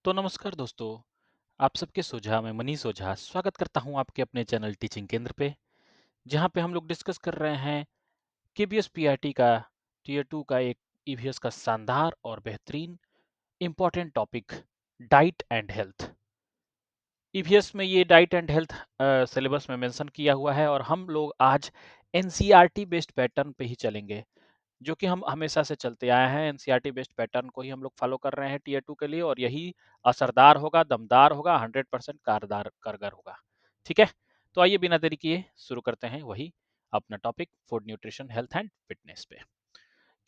तो नमस्कार दोस्तों, आप सबके सुझाव में मनीष ओझा स्वागत करता हूं आपके अपने चैनल टीचिंग केंद्र पे, जहां पे हम लोग डिस्कस कर रहे हैं केबीएस पीआरटी का टीयर 2 का एक ईवीएस का शानदार और बेहतरीन important topic diet and health. EVS में ये डाइट एंड हेल्थ सिलेबस में मेंशन किया हुआ है और हम लोग आज एनसीईआरटी बेस्ड पैटर्न पे ही चलेंगे, जो कि हम हमेशा से चलते आए हैं। एनसीईआरटी बेस्ड पैटर्न को ही हम लोग फॉलो कर रहे हैं टीयर 2 के लिए और यही असरदार होगा, दमदार होगा, 100% कारगर होगा। ठीक है, तो आइए बिना देरी किए शुरू करते हैं वही अपना topic food nutrition health and fitness पे।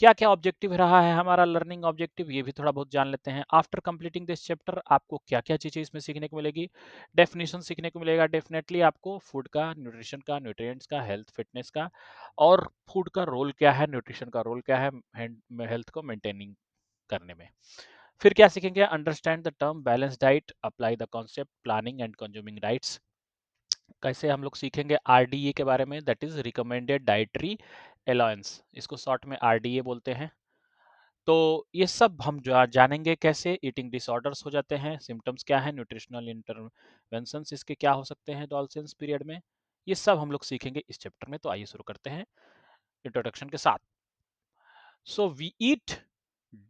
क्या क्या ऑब्जेक्टिव रहा है हमारा लर्निंग ऑब्जेक्टिव, ये भी थोड़ा बहुत जान लेते हैं। आफ्टर कंप्लीटिंग दिस चैप्टर आपको क्या क्या चीजें इसमें सीखने को मिलेगी। डेफिनेशन सीखने को मिलेगा डेफिनेटली आपको, फूड का, न्यूट्रिशन का, न्यूट्रिएंट्स का, हेल्थ फिटनेस का, और फूड का रोल क्या है, न्यूट्रिशन का रोल क्या है हेल्थ को मेंटेनिंग करने में। फिर क्या सीखेंगे, understand the term balance diet, apply the concept planning and consuming rights. कैसे हम लोग सीखेंगे आरडीए के बारे में, that is recommended dietary allowance, इसको शॉर्ट में आरडीए बोलते हैं। तो ये सब हम जानेंगे कैसे ईटिंग डिसऑर्डर्स हो जाते हैं, सिम्टम्स क्या है, न्यूट्रिशनल इंटरवेंशंस इसके क्या हो सकते हैं एडोलसेंस पीरियड में, ये सब हम लोग सीखेंगे इस चैप्टर में। तो आइए शुरू करते हैं इंट्रोडक्शन के साथ। So we eat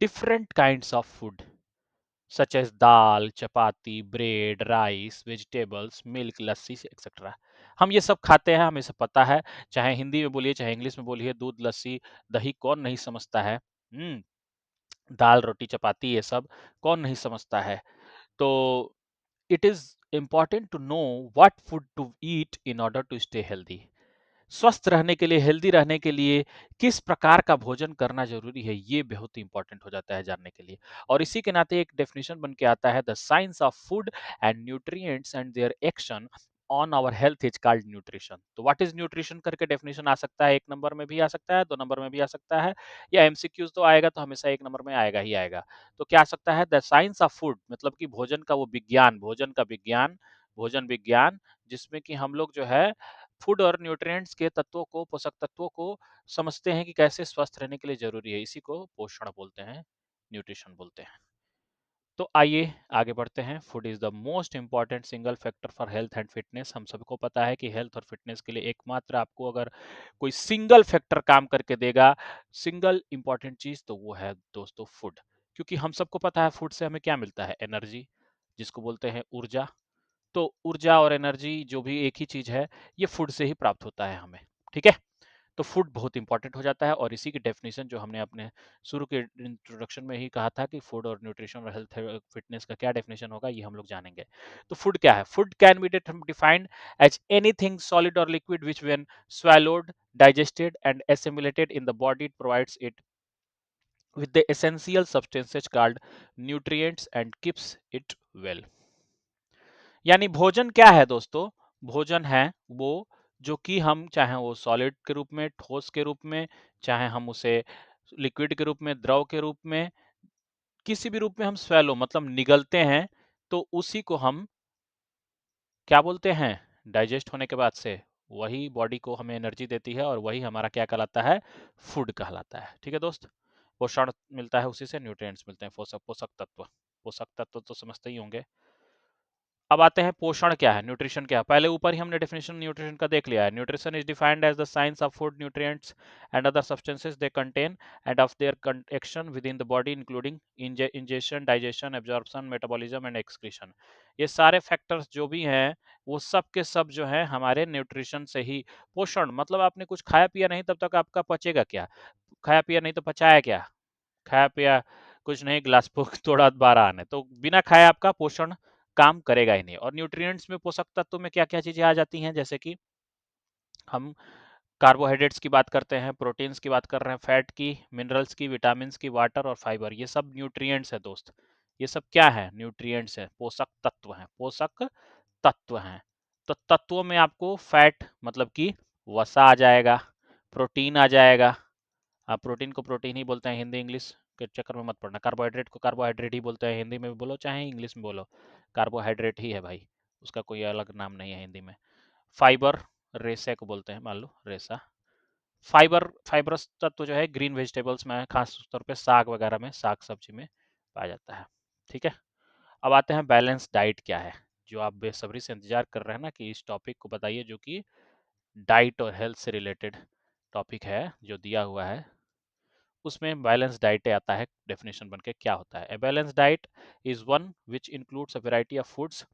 different kinds of food such as dal, chapati, bread, rice, vegetables, milk, lassi etcetera. हम ये सब खाते हैं, हमें सब पता है। चाहे हिंदी में बोलिए चाहे इंग्लिश में बोलिए, दूध, लस्सी, दही कौन नहीं समझता है। दाल, रोटी, चपाती, ये सब कौन नहीं समझता है। तो it is important to know what food to eat in order to stay healthy. स्वस्थ रहने के लिए, हेल्दी रहने के लिए किस प्रकार का भोजन करना जरूरी है, ये बहुत इंपॉर्टेंट हो जाता है जानने के लिए। और इसी के नाते एक डेफिनेशन बन के आता है, the science of food and nutrients and their action on our health is called nutrition. तो व्हाट इज न्यूट्रिशन करके डेफिनेशन आ सकता है, 1 नंबर में भी आ सकता है, 2 नंबर में भी आ सकता है, या एमसीक्यूज तो आएगा तो हमेशा 1 नंबर में आएगा ही आएगा। तो क्या आ सकता है, द साइंस ऑफ फूड, मतलब कि भोजन का वो विज्ञान, भोजन का विज्ञान, भोजन विज्ञान, जिसमें कि हम लोग जो है फूड और न्यूट्रिएंट्स के तत्वों को, पोषक तत्वों को समझते हैं कि कैसे स्वस्थ रहने के लिए जरूरी है। इसी को पोषण बोलते हैं, न्यूट्रिशन बोलते हैं। तो आइए आगे बढ़ते हैं। Food is the most important single factor for health and fitness. हम सबको पता है कि हेल्थ और फिटनेस के लिए एकमात्र आपको अगर कोई सिंगल फैक्टर काम करके देगा, सिंगल इंपॉर्टेंट चीज, तो वो है दोस्तों फूड। क्योंकि हम सबको पता है फूड से हमें क्या मिलता है, एनर्जी, जिसको बोलते हैं ऊर्जा। तो ऊर्जा और एनर्जी जो भी एक ही चीज है, ये फूड से ही प्राप्त होता है हमें। ठीक है, तो फूड बहुत इंपॉर्टेंट हो जाता है और इसी की डेफिनेशन जो हमने अपने शुरू के इंट्रोडक्शन में ही कहा था कि फूड और न्यूट्रिशन और हेल्थ फिटनेस का क्या डेफिनेशन होगा, ये हम लोग जानेंगे। तो फूड क्या है, food can be defined as anything solid और liquid which when swallowed, digested and assimilated in the body it provides it with the essential substances called nutrients and keeps it well। यानी भोजन क्या है दोस्तों, भोजन है वो जो कि हम चाहे वो सॉलिड के रूप में, ठोस के रूप में, चाहे हम उसे लिक्विड के रूप में, द्रव के रूप में, किसी भी रूप में हम स्वैलो मतलब निगलते हैं, तो उसी को हम क्या बोलते हैं, डाइजेस्ट होने के बाद से वही बॉडी को हमें एनर्जी देती है और वही हमारा क्या कहलाता है, फूड कहलाता है। ठीक है दोस्त, पोषण मिलता है उसी से, न्यूट्रिएंट्स मिलते हैं, पोषक पोषक तत्व। पोषक तत्व तो समझते ही होंगे। अब आते हैं पोषण क्या है, न्यूट्रिशन क्या है। पहले ऊपर ही हमने डेफिनेशन न्यूट्रिशन का देख लिया है। Nutrition is defined as the science of food, nutrients and other substances they contain and of their action within the body including ingestion, digestion, absorption, metabolism and excretion. ये सारे factors जो भी हैं, वो सब के सब जो है हमारे न्यूट्रिशन से ही। पोषण मतलब आपने कुछ खाया पिया नहीं, तब तक आपका पचेगा क्या, खाया पिया नहीं तो पचाया क्या, खाया पिया कुछ नहीं, गिलास तोड़ा 12 आने, तो बिना खाए आपका पोषण काम करेगा ही नहीं। और न्यूट्रिएंट्स में, पोषक तत्व में क्या क्या चीजें आ जाती हैं, जैसे कि हम कार्बोहाइड्रेट्स की बात करते हैं, प्रोटीन्स की बात कर रहे हैं, फैट की, मिनरल्स की, विटामिन की, वाटर और फाइबर, ये सब न्यूट्रिएंट्स है दोस्त। ये सब क्या है, न्यूट्रिएंट्स है, पोषक तत्व हैं, पोषक तत्व हैं। तो तत्वों में आपको फैट मतलब कि वसा आ जाएगा, प्रोटीन आ जाएगा। आप प्रोटीन को प्रोटीन ही बोलते हैं, हिंदी इंग्लिश के चक्कर में मत पड़ना। कार्बोहाइड्रेट को कार्बोहाइड्रेट ही बोलते हैं, हिंदी में भी बोलो चाहे इंग्लिश में बोलो, कार्बोहाइड्रेट ही है भाई, उसका कोई अलग नाम नहीं है हिंदी में। फाइबर, रेशा को बोलते हैं, मान लो रेशा। फाइबर, फाइबरस तत्व जो है ग्रीन वेजिटेबल्स में, खास तौर पे साग वगैरह में, साग सब्जी में पाया जाता है। ठीक है, अब आते हैं बैलेंस डाइट क्या है, जो आप बेसब्री से इंतजार कर रहे हैं ना कि इस टॉपिक को बताइए, जो कि डाइट और हेल्थ से रिलेटेड टॉपिक है जो दिया हुआ है। उसमें बैलेंस डाइट आता है, डेफिनेशन बन के क्या होता है। A balance diet is one which includes a variety of foods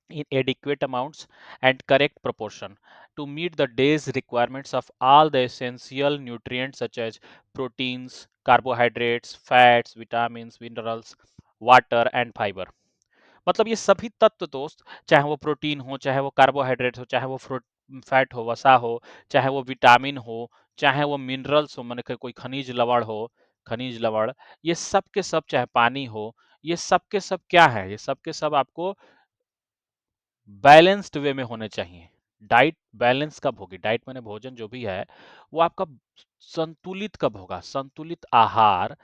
in adequate amounts and correct proportion to meet the day's requirements of all the essential nutrients such as proteins, carbohydrates, fats, vitamins, minerals, water and fiber। मतलब ये सभी तत्व दोस्त, चाहे वो protein हो, चाहे वो कार्बोहाइड्रेट हो, चाहे वो फैट हो, वसा हो, चाहे वो विटामिन हो, चाहे वो मिनरल्स हो, मैंने कोई खनिज लवण हो, खनिज लवण, ये सब के सब, चाहे पानी हो, ये सब के सब क्या है, ये सब के सब आपको बैलेंस्ड वे में होने चाहिए। डाइट बैलेंस कब होगी, डाइट माने भोजन जो भी है वो आपका संतुलित कब होगा। संतुलित आहार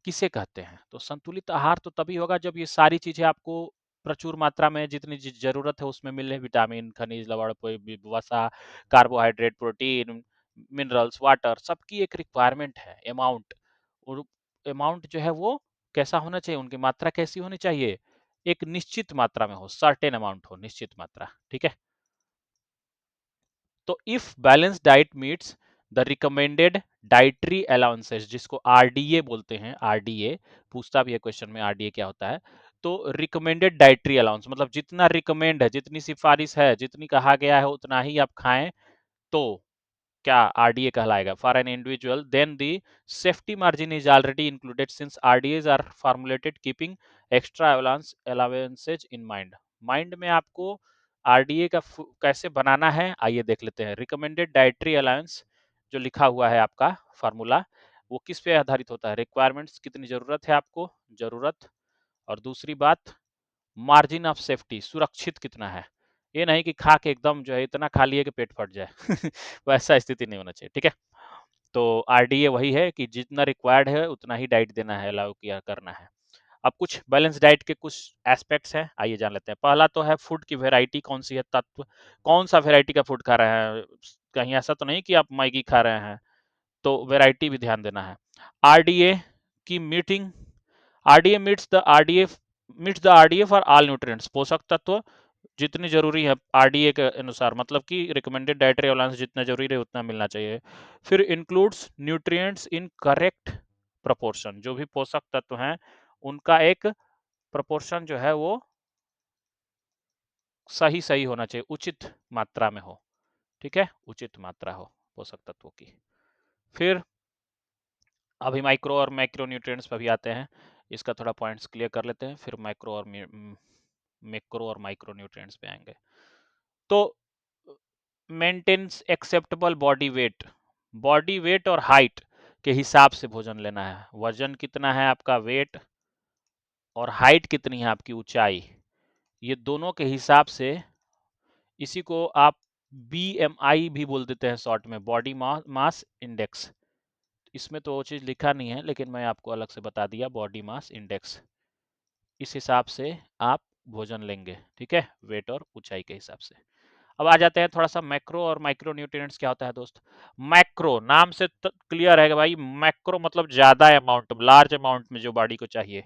किसे कहते हैं, तो संतुलित आहार तो तभी होगा जब ये सारी चीजें आपको प्रचुर मात्रा में जितनी जरूरत है उसमें मिले। विटामिन, खनिज लवण, वसा, कार्बोहाइड्रेट, प्रोटीन, मिनरल्स, वाटर, सबकी एक रिक्वायरमेंट है, अमाउंट। और अमाउंट जो है वो कैसा होना चाहिए, उनकी मात्रा कैसी होनी चाहिए, एक निश्चित मात्रा में हो, सर्टेन अमाउंट हो, निश्चित मात्रा, ठीक है। तो if balance diet meets the recommended dietary allowances, जिसको आरडीए बोलते हैं, आरडीए पूछता भी है क्वेश्चन में, आरडीए क्या होता है। तो रिकमेंडेड डाइटरी अलाउंस मतलब जितना रिकमेंड है, जितनी सिफारिश है, जितनी कहा गया है उतना ही आप खाएं, तो क्या आरडीए कहलाएगा। For an individual then the safety margin is already included since RDAs are formulated keeping extra allowances in mind. Mind में आपको आरडीए का कैसे बनाना है, आइए देख लेते हैं। रिकमेंडेड डाइटरी अलाउंस जो लिखा हुआ है आपका फार्मूला, वो किस पे आधारित होता है, रिक्वायरमेंट्स, कितनी जरूरत है आपको, जरूरत, और दूसरी बात मार्जिन ऑफ सेफ्टी, सुरक्षित कितना है। ये नहीं कि खा के एकदम जो है इतना खा लिए कि पेट फट जाए वैसा स्थिति नहीं होना चाहिए, ठीक है। तो आरडीए वही है कि जितना रिक्वायर्ड है उतना ही डाइट देना है, अलाउ किया करना है। अब कुछ बैलेंस डाइट के कुछ एस्पेक्ट्स हैं, आइए जान लेते हैं। पहला तो है फूड की वेराइटी कौन सी है, तत्व कौन सा वेराइटी का फूड खा रहे हैं। कहीं ऐसा तो नहीं कि आप मैगी खा रहे हैं, तो वेराइटी भी ध्यान देना है। आरडीए की meeting, RDA meets the RDA for all nutrients, पोषक तत्व जितनी जरूरी है आरडीए के अनुसार, मतलब कि रिकमेंडेड डाइटरी अलाउंस जितना जरूरी है उतना मिलना चाहिए। फिर includes nutrients in correct proportion, जो भी पोषक तत्व हैं उनका एक प्रोपोर्शन जो है वो सही सही होना चाहिए, उचित मात्रा में हो, ठीक है, उचित मात्रा हो पोषक तत्वों की। फिर अभी माइक्रो और मैक्रो न्यूट्रिएंट्स पर भी आते हैं, इसका थोड़ा पॉइंट्स क्लियर कर लेते हैं, फिर माइक्रो और मैक्रो और माइक्रो न्यूट्रिएंट्स पे आएंगे। तो maintains acceptable body weight, body weight और हाइट के हिसाब से भोजन लेना है। वजन कितना है आपका, वेट, और हाइट कितनी है आपकी, ऊंचाई, ये दोनों के हिसाब से, इसी को आप बीएमआई भी बोल देते हैं शॉर्ट में, बॉडी मास इंडेक्स। इसमें तो वो चीज़ लिखा नहीं है लेकिन मैं आपको अलग से बता दिया, बॉडी मास इंडेक्स, इस हिसाब से आप भोजन लेंगे, ठीक है, वेट और ऊंचाई के हिसाब से। अब आ जाते हैं थोड़ा सा मैक्रो और माइक्रो न्यूट्रिएंट्स क्या होता है दोस्त। मैक्रो नाम से क्लियर है कि भाई मैक्रो मतलब ज्यादा अमाउंट, लार्ज अमाउंट में जो बॉडी को चाहिए,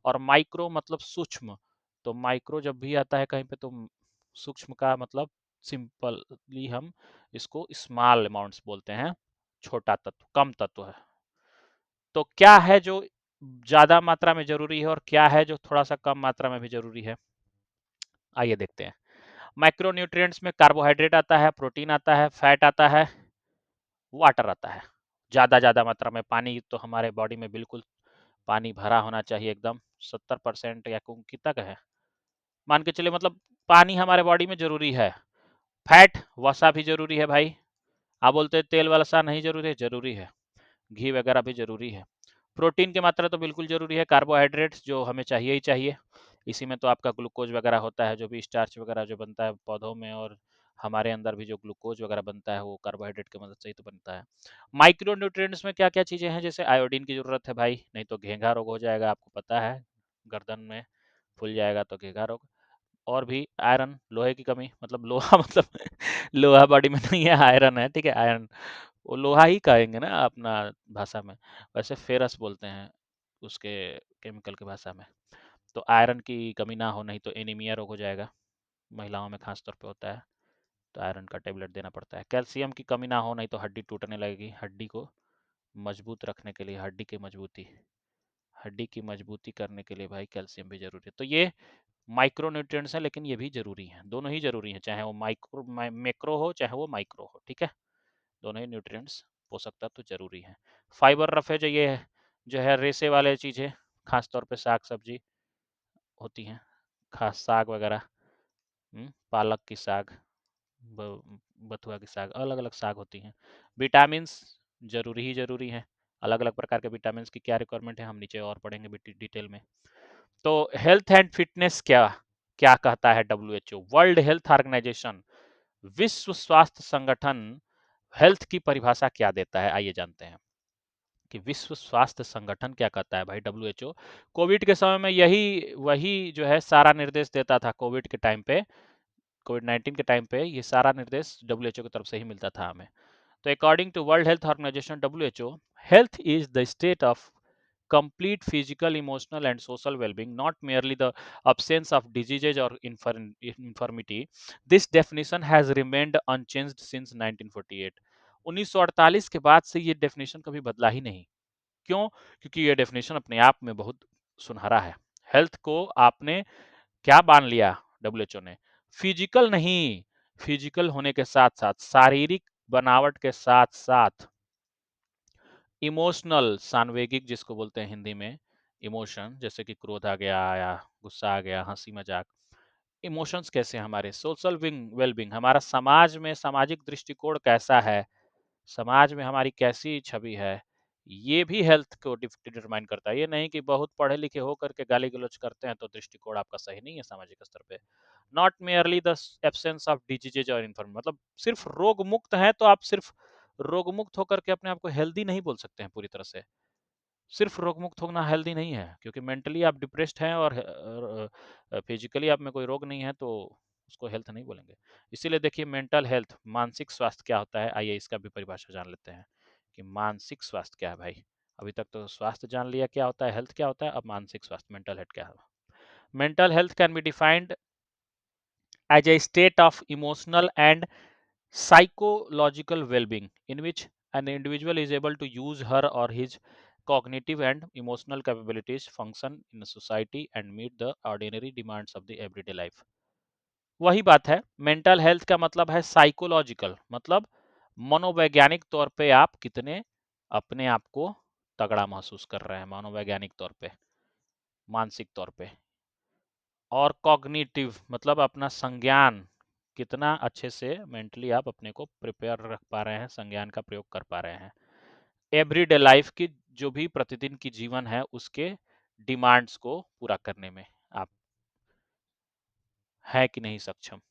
और माइक्रो मतलब सूक्ष्म। तो माइक्रो जब भी आता है कहीं पे तो सूक्ष्म का मतलब सिंपली हम इसको स्मॉल अमाउंट्स बोलते हैं, छोटा तत्व, कम तत्व है। तो क्या है जो ज्यादा मात्रा में जरूरी है और क्या है जो थोड़ा सा कम मात्रा में भी जरूरी है, आइए देखते हैं। माइक्रोन्यूट्रिएंट्स में कार्बोहाइड्रेट आता है, प्रोटीन आता है, फैट आता है, वाटर आता है। ज़्यादा ज़्यादा मात्रा में पानी, तो हमारे बॉडी में बिल्कुल पानी भरा होना चाहिए एकदम, 70% या कितना का है मान के चलिए, मतलब पानी हमारे बॉडी में जरूरी है। फैट, वसा भी जरूरी है भाई। आप बोलते हैं तेल वाला सा नहीं जरूरी है, जरूरी है। घी वगैरह भी जरूरी है। प्रोटीन की मात्रा तो बिल्कुल जरूरी है। कार्बोहाइड्रेट्स जो हमें चाहिए ही चाहिए, इसी में तो आपका ग्लूकोज वगैरह होता है, जो भी स्टार्च वगैरह जो बनता है पौधों में, और हमारे अंदर भी जो ग्लूकोज वगैरह बनता है वो कार्बोहाइड्रेट की मदद से ही तो बनता है। माइक्रो न्यूट्रिएंट्स में क्या क्या चीज़ें हैं, जैसे आयोडीन की जरूरत है भाई, नहीं तो घेंघा रोग हो जाएगा, आपको पता है, गर्दन में फूल जाएगा तो घेंघा रोग। और भी आयरन, लोहे की कमी, मतलब लोहा मतलब लोहा बॉडी में नहीं है, आयरन है, ठीक है, आयरन, वो लोहा ही कहेंगे ना अपना भाषा में, वैसे फेरस बोलते हैं उसके केमिकल की भाषा में। तो आयरन की कमी ना हो, नहीं तो एनीमिया रोग हो जाएगा, महिलाओं में खास तौर पे होता है, तो आयरन का टेबलेट देना पड़ता है। कैल्शियम की कमी ना हो, नहीं तो हड्डी टूटने लगेगी, हड्डी को मजबूत रखने के लिए, हड्डी की मजबूती करने के लिए भाई कैल्शियम भी जरूरी है। तो ये माइक्रो न्यूट्रिएंट्स हैं, लेकिन ये भी जरूरी हैं, दोनों ही जरूरी हैं, चाहे वो मैक्रो हो चाहे वो माइक्रो हो, ठीक है, दोनों ही न्यूट्रिएंट्स पोषक तत्व जरूरी हैं। फाइबर रफ है, जो है रेशे वाले चीजें, खास तौर पे साग सब्जी होती हैं, खास साग वगैरह, पालक की साग, बथुआ की साग, अलग अलग साग होती हैं। विटामिन जरूरी ही जरूरी हैं, अलग अलग प्रकार के विटामिन की क्या रिक्वायरमेंट है हम नीचे और पढ़ेंगे डिटेल में। तो हेल्थ एंड फिटनेस क्या क्या कहता है डब्ल्यूएचओ, वर्ल्ड हेल्थ ऑर्गेनाइजेशन, विश्व स्वास्थ्य संगठन हेल्थ की परिभाषा क्या देता है, आइए जानते हैं कि विश्व स्वास्थ्य संगठन क्या कहता है भाई। डब्ल्यूएचओ कोविड के समय में यही वही जो है सारा निर्देश देता था, कोविड 19 के टाइम पे ये सारा निर्देश डब्ल्यूएचओ की तरफ से ही मिलता था हमें। तो according to World Health Organization WHO, health is the state of complete physical, emotional, and social well-being, not merely the absence of diseases or infirmity. This definition has remained unchanged since 1948. 1948 के बाद से ये definition कभी बदला ही नहीं। क्यों? क्योंकि ये डेफिनेशन अपने आप में बहुत सुनहरा है। हेल्थ को आपने क्या मान लिया डब्ल्यूएचओ ने, फिजिकल नहीं, फिजिकल होने के साथ साथ, शारीरिक बनावट के साथ साथ, इमोशनल, सांवेगिक जिसको बोलते हैं हिंदी में, इमोशन, जैसे कि क्रोध आ गया या गुस्सा आ गया, हंसी मजाक, इमोशंस कैसे, हमारे सोशल वेलबिंग, हमारा समाज में सामाजिक दृष्टिकोण कैसा है, समाज में हमारी कैसी छवि है, ये भी हेल्थ को डिटरमाइन करता है। ये नहीं कि बहुत पढ़े लिखे हो करके गाली गलौज करते हैं तो दृष्टिकोण आपका सही नहीं है सामाजिक स्तर पे। Not merely the absence of diseases और इन्फॉर्म, मतलब सिर्फ रोग मुक्त है तो आप सिर्फ रोग मुक्त होकर के अपने आप को हेल्दी नहीं बोल सकते हैं पूरी तरह से। सिर्फ रोग मुक्त होना हेल्दी नहीं है, क्योंकि मेंटली आप डिप्रेस्ड हैं और फिजिकली आप में कोई रोग नहीं है तो उसको हेल्थ नहीं बोलेंगे। इसीलिए देखिए, मेंटल हेल्थ, मानसिक स्वास्थ्य क्या होता है, आइए इसका भी परिभाषा जान लेते हैं कि मानसिक स्वास्थ्य क्या है भाई। अभी तक तो स्वास्थ्य जान लिया क्या होता है, हेल्थ क्या होता है, अब मानसिक स्वास्थ्य, मेंटल हेल्थ क्या है। Mental health can be defined as a state of emotional and psychological well-being in which an individual is able to use her or his cognitive and emotional capabilities, function in society and meet the ordinary demands of the everyday life। वही बात है, mental health का मतलब है psychological, मतलब मनोवैज्ञानिक तौर पे आप कितने अपने आप को तगड़ा महसूस कर रहे हैं, मनोवैज्ञानिक तौर पे, मानसिक तौर पे। और कॉग्निटिव मतलब अपना संज्ञान, कितना अच्छे से मेंटली आप अपने को प्रिपेयर रख पा रहे हैं, संज्ञान का प्रयोग कर पा रहे हैं एवरीडे लाइफ की, जो भी प्रतिदिन की जीवन है उसके डिमांड्स को पूरा करने में आप है कि नहीं सक्षम।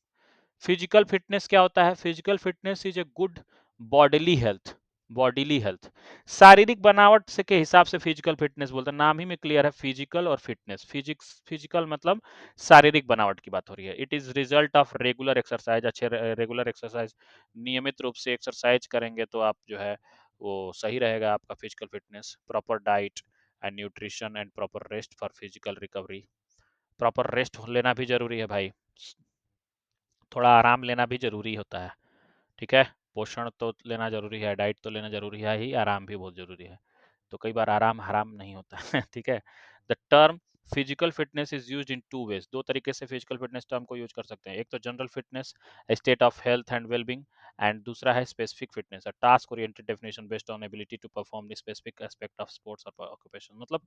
फिजिकल फिटनेस क्या होता है, physical fitness is a good bodily health, bodily health, शारीरिक बनावट से के हिसाब से फिजिकल फिटनेस बोलते हैं, नाम ही में क्लियर है, फिजिकल और फिटनेस, फिजिकल मतलब शारीरिक बनावट की बात हो रही है। It is result of regular exercise, अच्छे रेगुलर एक्सरसाइज, नियमित रूप से एक्सरसाइज करेंगे तो आप जो है वो सही रहेगा आपका physical fitness. Proper diet and nutrition and proper rest for physical recovery, proper rest लेना भी जरूरी है भाई, थोड़ा आराम लेना भी जरूरी होता है, ठीक है, पोषण तो लेना जरूरी है, डाइट तो लेना जरूरी है ही, आराम भी बहुत जरूरी है, तो कई बार आराम हराम नहीं होता है ठीक है। The term physical fitness is used in two ways, दो तरीके से फिजिकल फिटनेस टर्म को यूज कर सकते हैं, एक तो general fitness, state of health and wellbeing, and दूसरा है specific fitness, a task oriented definition based on ability to perform the specific aspect of sports और ऑक्यूपेशन। मतलब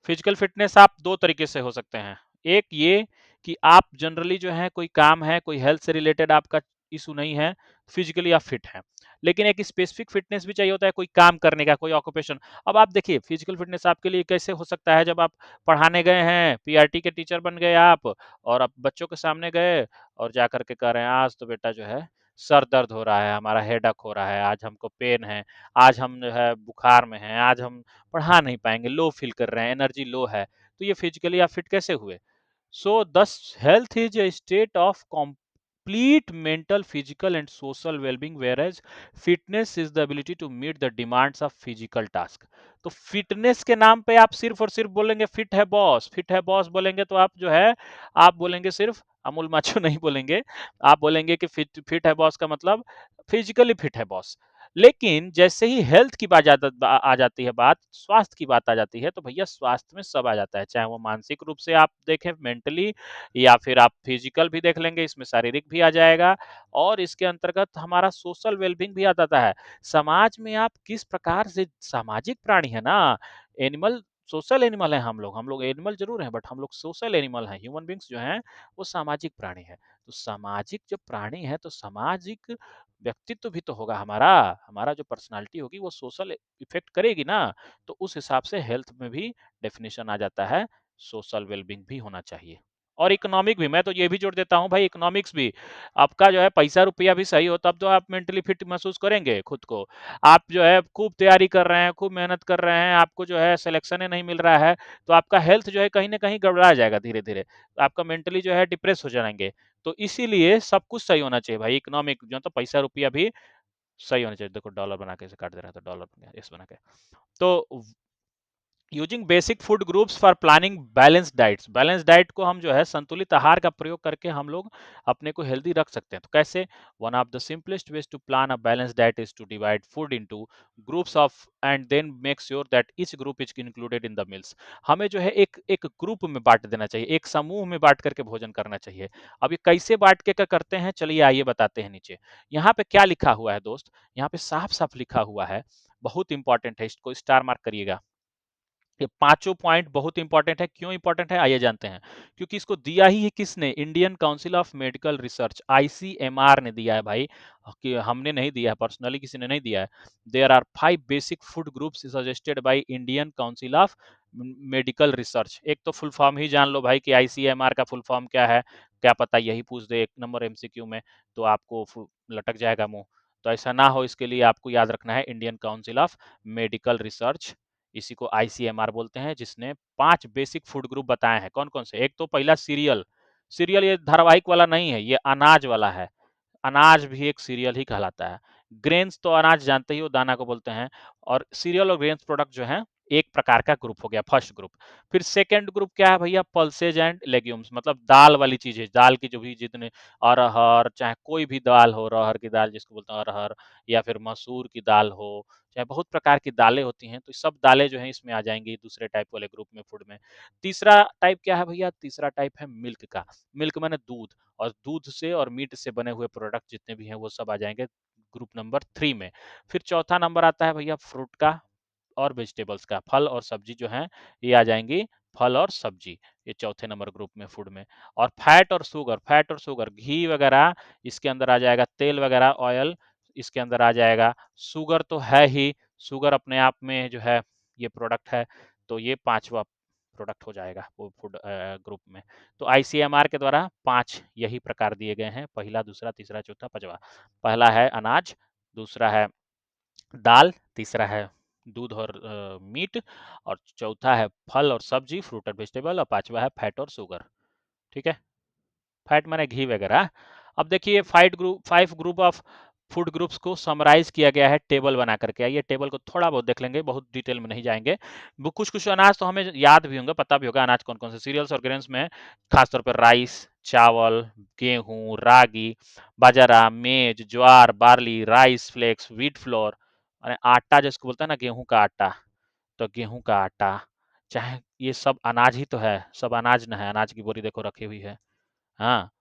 फिजिकल फिटनेस आप दो तरीके से हो सकते हैं, एक ये कि आप जनरली जो है कोई काम है, कोई हेल्थ से रिलेटेड आपका इशू नहीं है, फिजिकली आप फिट हैं, लेकिन एक स्पेसिफिक फिटनेस भी चाहिए होता है, कोई काम करने का, कोई ऑक्यूपेशन। अब आप देखिए फिजिकल फिटनेस आपके लिए कैसे हो सकता है, जब आप पढ़ाने गए हैं, पीआरटी के टीचर बन गए आप, और आप बच्चों के सामने गए और जाकर के कह रहे हैं आज तो बेटा जो है सर दर्द हो रहा है, हमारा हेडक हो रहा है, आज हमको पेन है, आज हम जो है बुखार में हैं, आज हम पढ़ा नहीं पाएंगे, लो फील कर रहे हैं, एनर्जी लो है, तो ये फिजिकली आप फिट कैसे हुए। सो दस health is a state of complete mental, physical and social well-being, whereas fitness is the ability to meet the demands of physical task. तो फिटनेस के नाम पे आप सिर्फ और सिर्फ बोलेंगे फिट है बॉस, फिट है बॉस बोलेंगे तो आप जो है आप बोलेंगे सिर्फ अमूल माछू नहीं बोलेंगे, आप बोलेंगे कि फिट फिट है बॉस का मतलब फिजिकली फिट है बॉस। लेकिन जैसे ही हेल्थ की आ जाती है बात, स्वास्थ्य की बात आ जाती है, तो भैया स्वास्थ्य में सब आ जाता है, चाहे वो मानसिक रूप से आप देखें मेंटली, या फिर आप फिजिकल भी देख लेंगे, इसमें शारीरिक भी आ जाएगा, और इसके अंतर्गत हमारा सोशल वेलबींग भी आ जाता है। समाज में आप किस प्रकार से, सामाजिक प्राणी है ना, एनिमल, सोशल एनिमल है हम लोग एनिमल जरूर हैं बट हम लोग सोशल एनिमल हैं, ह्यूमन बींग्स जो हैं वो सामाजिक प्राणी है। तो सामाजिक जब प्राणी है तो सामाजिक व्यक्तित्व भी तो होगा हमारा, हमारा जो पर्सनालिटी होगी वो सोशल इफेक्ट करेगी ना, तो उस हिसाब से हेल्थ में भी डेफिनेशन आ जाता है, सोशल वेलबींग भी होना चाहिए। और इकोनॉमिक भी, मैं तो ये भी जोड़ देता हूँ भाई, इकोनॉमिक्स भी, आपका जो है पैसा रुपया भी सही हो तब तो आप मेंटली फिट महसूस करेंगे खुद को। आप जो है खूब तैयारी कर रहे हैं, खूब मेहनत कर रहे हैं, आपको जो है सिलेक्शन नहीं मिल रहा है, तो आपका हेल्थ जो है कहीं ना कहीं गड़बड़ा जाएगा धीरे धीरे, आपका मेंटली जो है डिप्रेस हो जाएंगे। तो इसीलिए सब कुछ सही होना चाहिए भाई, इकोनॉमिक जो तो पैसा रुपया भी सही होना चाहिए। देखो डॉलर बना के इसे काट दे रहा था, डॉलर बन गया इस बना के। तो using basic food groups for planning balance diets, balance diet को हम जो है संतुलित आहार का प्रयोग करके हम लोग अपने को हेल्दी रख सकते हैं। तो कैसे? One of the simplest ways to plan a balance diet is to divide food into groups of and then make sure that each group is included in the meals. हमें जो है एक एक ग्रुप में बांट देना चाहिए, एक समूह में बांट करके भोजन करना चाहिए। अब ये कैसे बांट के करते हैं, चलिए आइए बताते हैं। नीचे यहाँ पे क्या लिखा हुआ है दोस्त, यहाँ पे साफ साफ लिखा हुआ है, बहुत इंपॉर्टेंट है, इसको स्टार मार्क करिएगा। ये पांचों पॉइंट बहुत इंपॉर्टेंट है। क्यों इंपॉर्टेंट है आइए जानते हैं। क्योंकि इसको दिया ही है किसने? Indian Council of Medical research, ICMR ने दिया है भाई, कि हमने नहीं दिया है, पर्सनली किसी ने नहीं दिया है। There are 5 basic food groups suggested by Indian Council of Medical Research. एक तो फुल फॉर्म ही जान लो भाई कि आईसीएमआर का फुल फॉर्म क्या है, क्या पता यही पूछ दे एक नंबर एमसीक्यू में, तो आपको लटक जाएगा मुंह। तो ऐसा ना हो इसके लिए आपको याद रखना है Indian Council of Medical research, इसी को आईसीएमआर बोलते हैं, जिसने 5 बेसिक फूड ग्रुप बताए हैं। कौन कौन से? एक तो पहला सीरियल, सीरियल ये धारावाहिक वाला नहीं है, ये अनाज वाला है, अनाज भी एक सीरियल ही कहलाता है। ग्रेन्स तो अनाज जानते ही हो, दाना को बोलते हैं। और सीरियल और ग्रेन्स प्रोडक्ट जो है एक प्रकार का ग्रुप हो गया, फर्स्ट ग्रुप। फिर सेकंड ग्रुप क्या है भैया? पल्सेज एंड लेग्यूम्स, मतलब दाल वाली चीजें, दाल की जो भी जितने, अरहर, चाहे कोई भी दाल हो, अरहर की दाल जिसको बोलते हैं अरहर, या फिर मसूर की दाल हो, चाहे बहुत प्रकार की दालें होती हैं, तो सब दालें जो हैं इसमें आ जाएंगी दूसरे टाइप वाले ग्रुप में, फूड में। तीसरा टाइप क्या है भैया? तीसरा टाइप है मिल्क का, मिल्क माने दूध, और दूध से और मीट से बने हुए प्रोडक्ट जितने भी हैं वो सब आ जाएंगे ग्रुप नंबर 3 में। फिर चौथा नंबर आता है भैया फ्रूट का और वेजिटेबल्स का, फल और सब्जी जो है ये आ जाएंगी, फल और सब्जी, ये चौथे नंबर ग्रुप में फूड में। और फैट और शुगर, फैट और शुगर, घी वगैरह इसके अंदर आ जाएगा, तेल वगैरह ऑयल इसके अंदर आ जाएगा, शुगर तो है ही, शुगर अपने आप में जो है ये प्रोडक्ट है, तो ये पांचवा प्रोडक्ट हो जाएगा वो फूड ग्रुप में। तो आईसीएमआर के द्वारा 5 यही प्रकार दिए गए हैं, पहला, दूसरा, तीसरा, चौथा, पांचवा। पहला है अनाज, दूसरा है दाल, तीसरा है दूध और मीट, और चौथा है फल और सब्जी, फ्रूट और वेजिटेबल, और पांचवा है फैट और शुगर। ठीक है, फैट माने घी वगैरह। अब देखिए 5 ग्रुप ऑफ फूड ग्रुप्स को समराइज किया गया है टेबल बना करके। आइए टेबल को थोड़ा बहुत देख लेंगे, बहुत डिटेल में नहीं जाएंगे। वो कुछ कुछ अनाज तो हमें याद भी होंगे, पता भी होगा अनाज कौन कौन से। सीरियल्स और ग्रेन्स में खासतौर पर राइस, चावल, गेहूं, ragi, bajra, maize, jowar, barley, rice flakes, wheat flour, और आटा जिसको बोलते हैं ना गेहूं का आटा, तो गेहूं का आटा, चाहे ये सब अनाज ही तो है, सब अनाज न है, अनाज की बोरी देखो रखी हुई है। हाँ,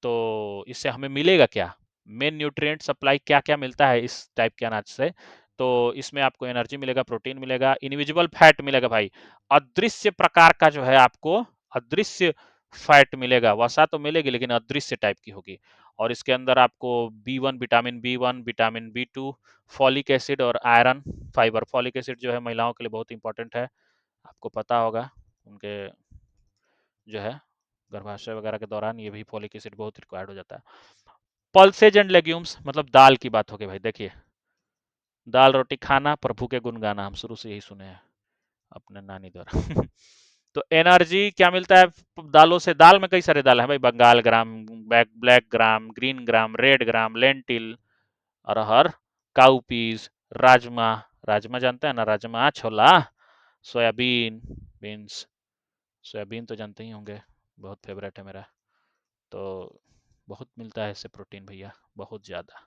तो इससे हमें मिलेगा क्या? मेन न्यूट्रिएंट सप्लाई क्या क्या मिलता है इस टाइप के अनाज से? तो इसमें आपको एनर्जी मिलेगा, प्रोटीन मिलेगा, इनविजिबल फैट मिलेगा भाई, अदृश्य प्रकार का जो है आपको अदृश्य फैट मिलेगा, वसा तो मिलेगी लेकिन अदृश्य टाइप की होगी। और इसके अंदर आपको B1, vitamin B1, vitamin B2, folic acid और आयरन, फाइबर। फॉलिक एसिड जो है महिलाओं के लिए बहुत इंपॉर्टेंट है, आपको पता होगा, उनके जो है गर्भाशय वगैरह के दौरान ये भी फॉलिक एसिड बहुत रिक्वायर्ड हो जाता है। पल्सेज एंड लेग्यूम्स मतलब दाल की बात हो गई भाई। देखिए दाल रोटी खाना, प्रभु के गुण गाना, हम शुरू से यही सुने हैं अपने नानी द्वारा। तो एनर्जी क्या मिलता है दालों से? दाल में कई सारे दाल है भाई, Bengal gram, black gram, green gram, red gram, lentil, arhar, cowpeas, rajma, rajma जानते हैं ना, राजमा, छोला, सोयाबीन, बीन्स, सोयाबीन तो जानते ही होंगे, बहुत फेवरेट है मेरा। तो बहुत मिलता है इससे प्रोटीन भैया, बहुत ज़्यादा।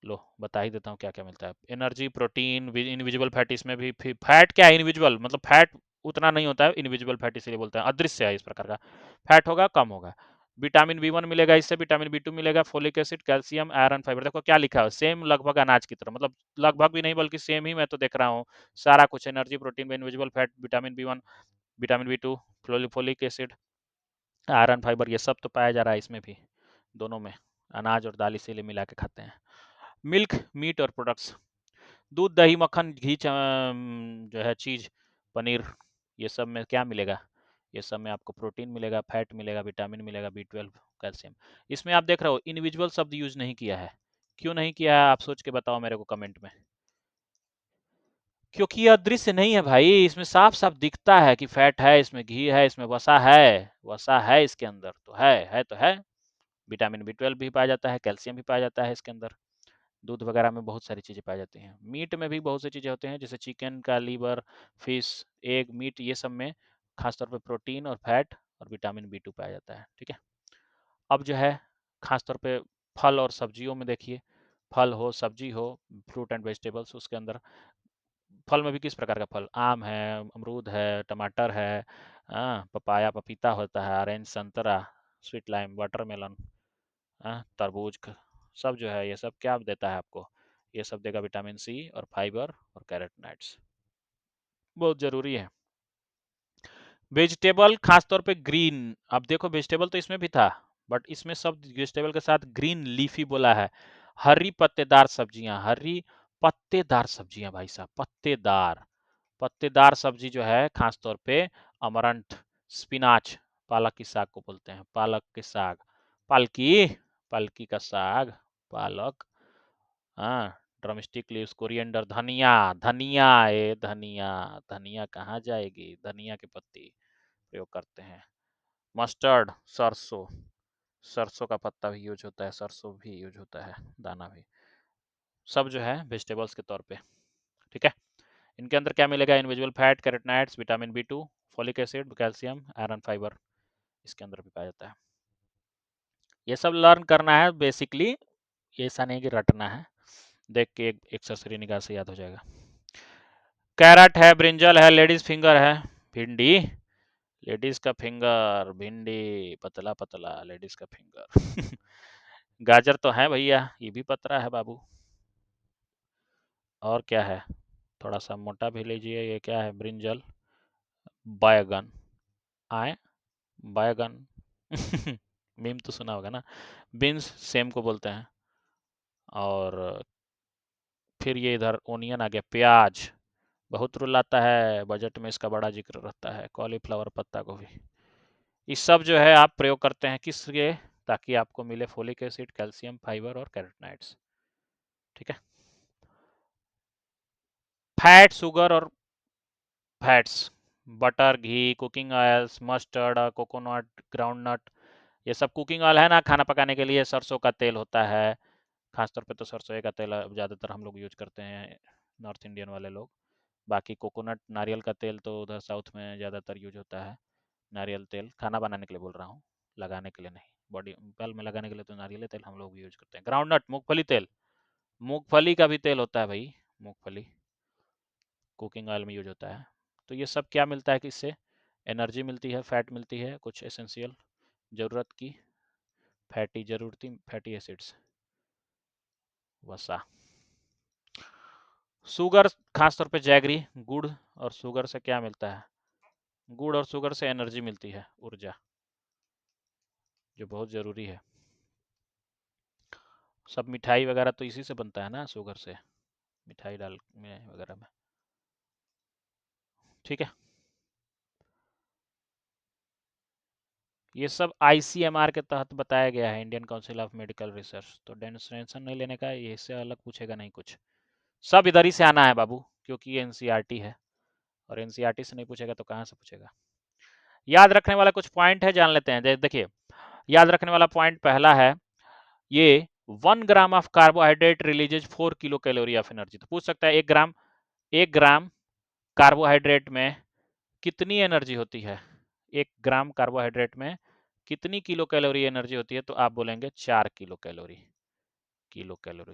लो बता ही देता हूँ क्या क्या मिलता है। एनर्जी, प्रोटीन, इनविजिबल फैट, इसमें भी फैट क्या है? इनविजिबल मतलब फैट उतना नहीं होता है, इनविजिबल फैट इसीलिए बोलते हैं, अदृश्य है इस प्रकार का। फैट होगा कम होगा। विटामिन बी 1 मिलेगा इससे, विटामिन बी 2 मिलेगा, folic acid, calcium, iron, fibre. देखो क्या लिखा है, सेम लगभग अनाज की तरह, मतलब लगभग भी नहीं बल्कि सेम ही मैं तो देख रहा हूँ। सारा कुछ energy, protein, invisible fat, vitamin B 1, vitamin B 2, folic acid, iron, fibre, ये सब तो पाया जा रहा है इसमें भी, दोनों में। अनाज और दाल इसीलिए मिला के खाते हैं। मिल्क, मीट और प्रोडक्ट्स, दूध, दही, मक्खन, घी, जो है चीज़, पनीर, ये सब में क्या मिलेगा? ये सब में आपको प्रोटीन मिलेगा, फैट मिलेगा, विटामिन मिलेगा, बी 12, कैल्शियम। इसमें आप देख रहे हो इंडिविजुअल शब्द यूज नहीं किया है। क्यों नहीं किया है आप सोच के बताओ मेरे को कमेंट में। क्योंकि यह दृश्य नहीं है भाई, इसमें साफ साफ दिखता है कि फैट है, इसमें घी है, इसमें वसा है, वसा है इसके अंदर, तो है तो है। विटामिन बी 12 भी पाया जाता है, कैल्शियम भी पाया जाता है इसके अंदर। दूध वगैरह में बहुत सारी चीज़ें पाई जाती हैं। मीट में भी बहुत सी चीज़ें होती हैं, जैसे चिकन का लीवर, फिश, एग, मीट, ये सब में खासतौर पे प्रोटीन और फैट और विटामिन बी 2 पाया जाता है। ठीक है। अब जो है खासतौर पे फल और सब्जियों में देखिए, फल हो, सब्जी हो, फ्रूट एंड वेजिटेबल्स, उसके अंदर फल में भी किस प्रकार का फल? आम है, अमरूद है, टमाटर है, पपाया, पपीता होता है, ऑरेंज, संतरा, स्वीट लाइम, वाटरमेलन, तरबूज, सब जो है ये सब क्या देता है आपको? ये सब देगा विटामिन C और फाइबर और कैरोटीनॉइड्स, बहुत जरूरी है। वेजिटेबल खासतौर पे ग्रीन, अब देखो वेजिटेबल तो इसमें भी था, बट इसमें सब वेजिटेबल के साथ ग्रीन लीफी बोला है। हरी पत्तेदार सब्जियां, हरी पत्तेदार सब्जियां भाई साहब, पत्तेदार, पत्तेदार सब्जी जो है खासतौर पे अमरंथ, स्पिनाच, पालक की साग को बोलते हैं, पालक के साग, पालकी, पालकी का साग, पालक, हाँ, ड्रमस्टिक लीव्स, कोरिएंडर, धनिया, धनिया, धनिया, धनिया कहाँ जाएगी, धनिया की पत्ती प्रयोग करते हैं। मस्टर्ड, सरसों, सरसों का पत्ता भी यूज होता है, सरसों भी यूज होता है, दाना भी, सब जो है वेजिटेबल्स के तौर पे। ठीक है। इनके अंदर क्या मिलेगा? Invisible fat, carotenoids, vitamin B 2, folic acid, calcium, iron, fibre, इसके अंदर भी पाया जाता है। ये सब लर्न करना है बेसिकली, ऐसा नहीं कि रटना है, देख के एक सरसरी निगाह से याद हो जाएगा। कैरेट है, ब्रिंजल है, लेडीज फिंगर है, भिंडी, लेडीज का फिंगर, भिंडी, पतला पतला लेडीज का फिंगर गाजर तो है भैया, ये भी पतला है बाबू। और क्या है? थोड़ा सा मोटा भी लीजिए, ये क्या है? ब्रिंजल, बैगन, आए, बैगन मीम तो सुना होगा ना। बीन्स सेम को बोलते हैं। और फिर ये इधर ओनियन आ गया, प्याज, बहुत रुलाता है, बजट में इसका बड़ा जिक्र रहता है, कॉलीफ्लावर, पत्ता गोभी, ये सब जो है आप प्रयोग करते हैं किस लिए? ताकि आपको मिले फोलिक एसिड, कैल्शियम, फाइबर और कैरोटीनॉइड्स। ठीक है। फैट, शुगर और fats, butter, ghee, cooking oils, mustard, coconut, groundnut, ये सब कुकिंग ऑयल है ना, खाना पकाने के लिए। सरसों का तेल होता है, खासतौर पे तो सरसों का तेल ज़्यादातर हम लोग यूज करते हैं, नॉर्थ इंडियन वाले लोग। बाकी कोकोनट, नारियल का तेल तो उधर साउथ में ज़्यादातर यूज होता है। नारियल तेल खाना बनाने के लिए बोल रहा हूँ, लगाने के लिए नहीं, बॉडी बाल में लगाने के लिए तो नारियल तेल हम लोग यूज करते हैं। ग्राउंडनट, मूंगफली तेल, मूंगफली का भी तेल होता है भाई, मूंगफली कुकिंग ऑयल में यूज होता है। तो ये सब क्या मिलता है कि इससे एनर्जी मिलती है, फैट मिलती है, कुछ एसेंशियल ज़रूरत की फैटी ज़रूरती फैटी एसिड्स, वसा। शुगर, खासतौर पे जैगरी, गुड़ और शुगर से क्या मिलता है? गुड़ और शुगर से एनर्जी मिलती है, ऊर्जा, जो बहुत ज़रूरी है। सब मिठाई वगैरह तो इसी से बनता है ना, शुगर से, मिठाई डाल में वगैरह में। ठीक है। ये सब ICMR के तहत बताया गया है, Indian Council of Medical research, तो टेंशन नहीं लेने का, ये इससे अलग पूछेगा नहीं कुछ, सब इधर ही से आना है बाबू, क्योंकि ये NCERT है, और NCERT से नहीं पूछेगा तो कहाँ से पूछेगा। याद रखने वाला कुछ पॉइंट है, जान लेते हैं। देखिए, याद रखने वाला पॉइंट पहला है, ये 1 gram of carbohydrate releases 4 kilo calorie of energy. तो पूछ सकता है 1 ग्राम कार्बोहाइड्रेट में कितनी एनर्जी होती है, 1 ग्राम कार्बोहाइड्रेट में कितनी किलो कैलोरी एनर्जी होती है, तो आप बोलेंगे 4 किलो कैलोरी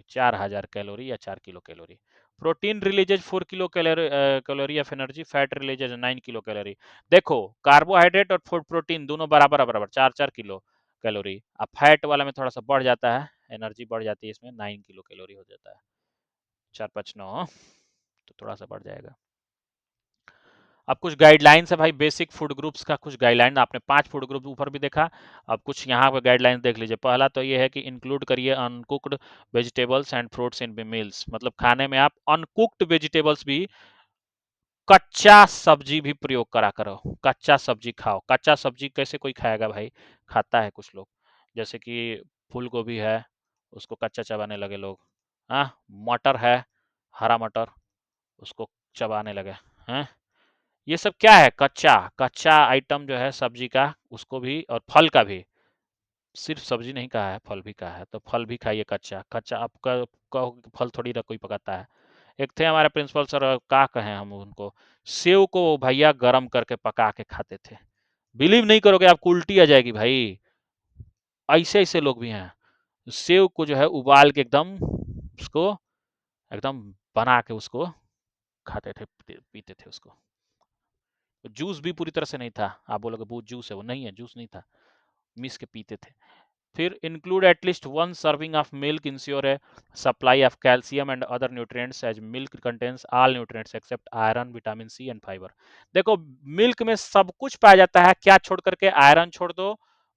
4000 कैलोरी या 4 kilo calorie. Protein releases 4 kilo calorie of energy, fat releases 9 kilo calorie. देखो, कार्बोहाइड्रेट और प्रोटीन दोनों बराबर बराबर 4 4 किलो कैलोरी। अब फैट वाला में थोड़ा सा बढ़ जाता है, एनर्जी बढ़ जाती है, इसमें 9 किलो कैलोरी हो जाता है। 4 5 9, तो थोड़ा सा बढ़ जाएगा। अब कुछ गाइडलाइंस है भाई, बेसिक फूड ग्रुप्स का कुछ गाइडलाइन। आपने 5 फूड ग्रुप ऊपर भी देखा, अब कुछ यहाँ पे गाइडलाइंस देख लीजिए। पहला तो ये है कि इंक्लूड करिए uncooked vegetables and fruits in meals. मतलब खाने में आप अनकुक्ड वेजिटेबल्स भी, कच्चा सब्जी भी प्रयोग करा करो। कच्चा सब्जी खाओ। कच्चा सब्जी कैसे कोई खाएगा भाई, खाता है कुछ लोग, जैसे कि फूल गोभी है, उसको कच्चा चबाने लगे लोग। हाँ, मटर है, हरा मटर, उसको चबाने लगे हैं। ये सब क्या है, कच्चा कच्चा आइटम जो है सब्जी का, उसको भी, और फल का भी। सिर्फ सब्जी नहीं कहा है, फल भी कहा है, तो फल भी खाइए कच्चा। कच्चा आपका कहो कि फल थोड़ी ना कोई पकाता है। एक थे हमारे प्रिंसिपल सर, क्या कहें हम उनको, सेव को भैया गरम करके पका के खाते थे। बिलीव नहीं करोगे, आपको उल्टी आ जाएगी भाई। ऐसे ऐसे लोग भी हैं। सेव को जो है उबाल के एकदम, उसको एकदम बना के उसको खाते थे, पीते थे उसको। जूस भी पूरी तरह से नहीं था, आप बोलोगे वो जूस है, वो नहीं है, जूस नहीं था, मिस के पीते थे। फिर include at least 1 serving of milk, ensure है supply of calcium and other nutrients as milk contains all nutrients except iron, vitamin C and fibre. देखो, मिल्क में सब कुछ पाया जाता है, क्या छोड़ करके, आयरन छोड़ दो,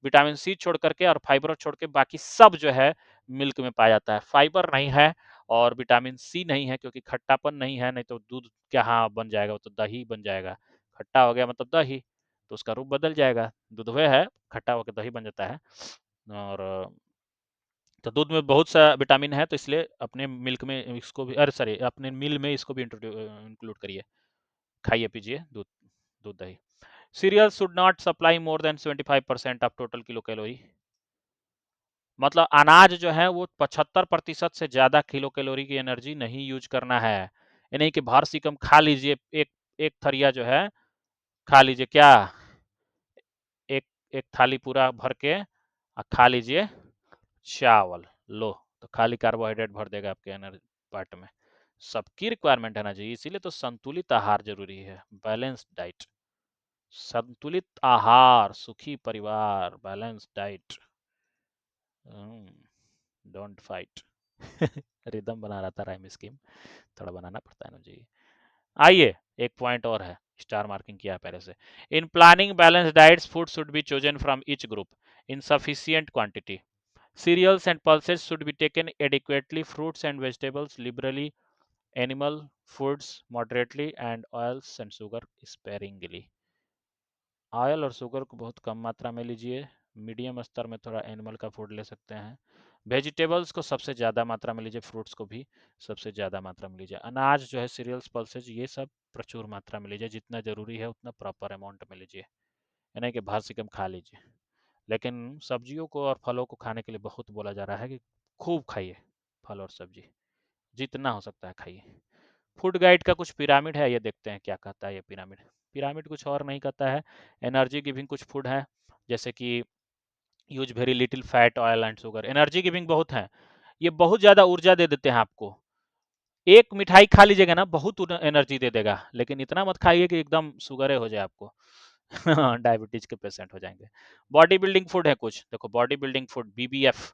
विटामिन सी छोड़ करके और फाइबर छोड़ के, बाकी सब जो है मिल्क में पाया जाता है। फाइबर नहीं है और विटामिन सी नहीं है, क्योंकि खट्टापन नहीं है, नहीं तो दूध क्या हाँ बन जाएगा, वो तो दही बन जाएगा। खट्टा हो गया मतलब दही, तो उसका रूप बदल जाएगा। दूधवे है, खट्टा होकर दही बन जाता है। और तो दूध में बहुत सा विटामिन है, तो इसलिए अपने मिल्क में इसको भी, अरे सॉरी, अपने मिल में इसको भी इंक्लूड करिए, खाइए पीजिए दूध, दूध दही। Serial should not supply more than 75% of total kilo calorie. मतलब अनाज जो है वो 75% से ज्यादा किलो कैलोरी की एनर्जी नहीं यूज करना है। ये नहीं कि भर सिकम खा लीजिए, एक एक थरिया जो है खा लीजिए, क्या एक एक थाली पूरा भर के खा लीजिए चावल, लो, तो खाली कार्बोहाइड्रेट भर देगा आपके एनर्जी पार्ट में। सबकी रिक्वायरमेंट है ना जी, इसीलिए तो संतुलित आहार जरूरी है, बैलेंस डाइट। संतुलित आहार, सुखी परिवार, balance diet, don't fight. Rhythm बना रहा था, राइम स्कीम थोड़ा बनाना पड़ता है ना जी। आइए, एक पॉइंट और है, स्टार मार्किंग किया है पहले से। In planning balance diets, food should be chosen from each group in sufficient quantity. Cereals and pulses should be taken adequately, fruits and vegetables liberally, animal foods moderately, and oils and sugar sparingly. Oil और sugar को बहुत कम मात्रा में लीजिए, medium स्तर में थोड़ा animal का फूड ले सकते हैं। वेजिटेबल्स को सबसे ज़्यादा मात्रा में लीजिए, फ्रूट्स को भी सबसे ज़्यादा मात्रा में लीजिए। अनाज जो है, सीरियल्स, पल्सेज, ये सब प्रचुर मात्रा में लीजिए, जितना ज़रूरी है उतना प्रॉपर अमाउंट में लीजिए, यानी कि भर से कम खा लीजिए। लेकिन सब्जियों को और फलों को खाने के लिए बहुत बोला जा रहा है कि खूब खाइए फल और सब्जी, जितना हो सकता है खाइए। फूड गाइड का कुछ पिरामिड है, ये देखते हैं क्या कहता है ये पिरामिड। पिरामिड कुछ और नहीं कहता है, एनर्जी गिविंग कुछ फूड है, जैसे कि use very little fat, oil and sugar. Energy giving बहुत है, ये बहुत ज़्यादा ऊर्जा दे देते हैं आपको। एक मिठाई खा लीजिएगा ना, बहुत एनर्जी दे देगा, लेकिन इतना मत खाइए कि एकदम शुगर हो जाए आपको। डायबिटीज के पेशेंट हो जाएंगे। बॉडी बिल्डिंग फूड है कुछ, देखो body building food, BBF,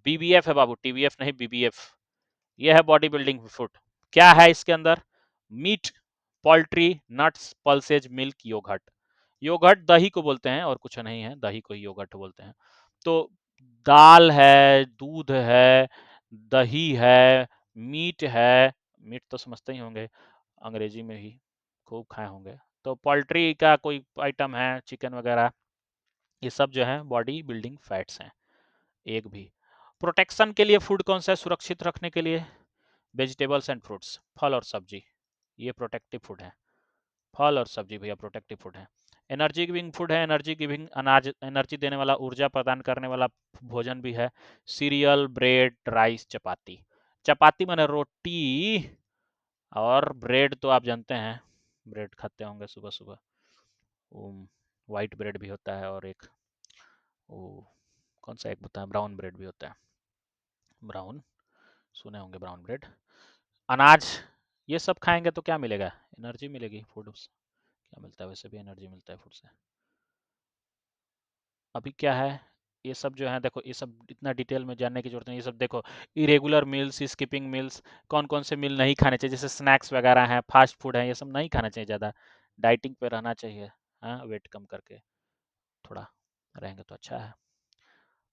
BBF है बाबू, टीबीएफ नहीं, बीबीएफ। यह है बॉडी बिल्डिंग फूड। क्या है इसके अंदर, meat, poultry, nuts, pulses, milk, yogurt. Yogurt दही को बोलते हैं और कुछ नहीं है, दही को ही योगर्ट बोलते हैं। तो दाल है, दूध है, दही है, मीट है, मीट तो समझते ही होंगे, अंग्रेजी में ही खूब खाए होंगे। तो पोल्ट्री का कोई आइटम है, चिकन वगैरह, ये सब जो है बॉडी बिल्डिंग फैट्स हैं। एक भी प्रोटेक्शन के लिए फूड कौन सा है, सुरक्षित रखने के लिए, वेजिटेबल्स एंड फ्रूट्स, फल और सब्जी, ये प्रोटेक्टिव फूड है। फल और सब्जी भैया प्रोटेक्टिव फूड है। एनर्जी गिविंग फूड है, एनर्जी गिविंग अनाज, एनर्जी देने वाला, ऊर्जा प्रदान करने वाला भोजन भी है। सीरियल, ब्रेड, राइस, चपाती। चपाती माने रोटी, और ब्रेड तो आप जानते हैं, ब्रेड खाते होंगे सुबह सुबह। वो वाइट ब्रेड भी होता है, और एक वो कौन सा एक होता है, ब्राउन ब्रेड भी होता है, ब्राउन, सुने होंगे ब्राउन ब्रेड। अनाज, ये सब खाएंगे तो क्या मिलेगा? एनर्जी मिलेगी। फूड क्या मिलता है? वैसे भी एनर्जी मिलता है फूड से। अभी क्या है, ये सब जो है देखो, ये सब इतना डिटेल में जानने की जरूरत नहीं। ये सब देखो, इरेगुलर मील्स, स्किपिंग मील्स, कौन कौन से मील नहीं खाने चाहिए, जैसे स्नैक्स वगैरह हैं, फास्ट फूड है, ये सब नहीं खाना चाहिए ज़्यादा। डाइटिंग पे रहना चाहिए, हाँ, वेट कम करके थोड़ा रहेंगे तो अच्छा है।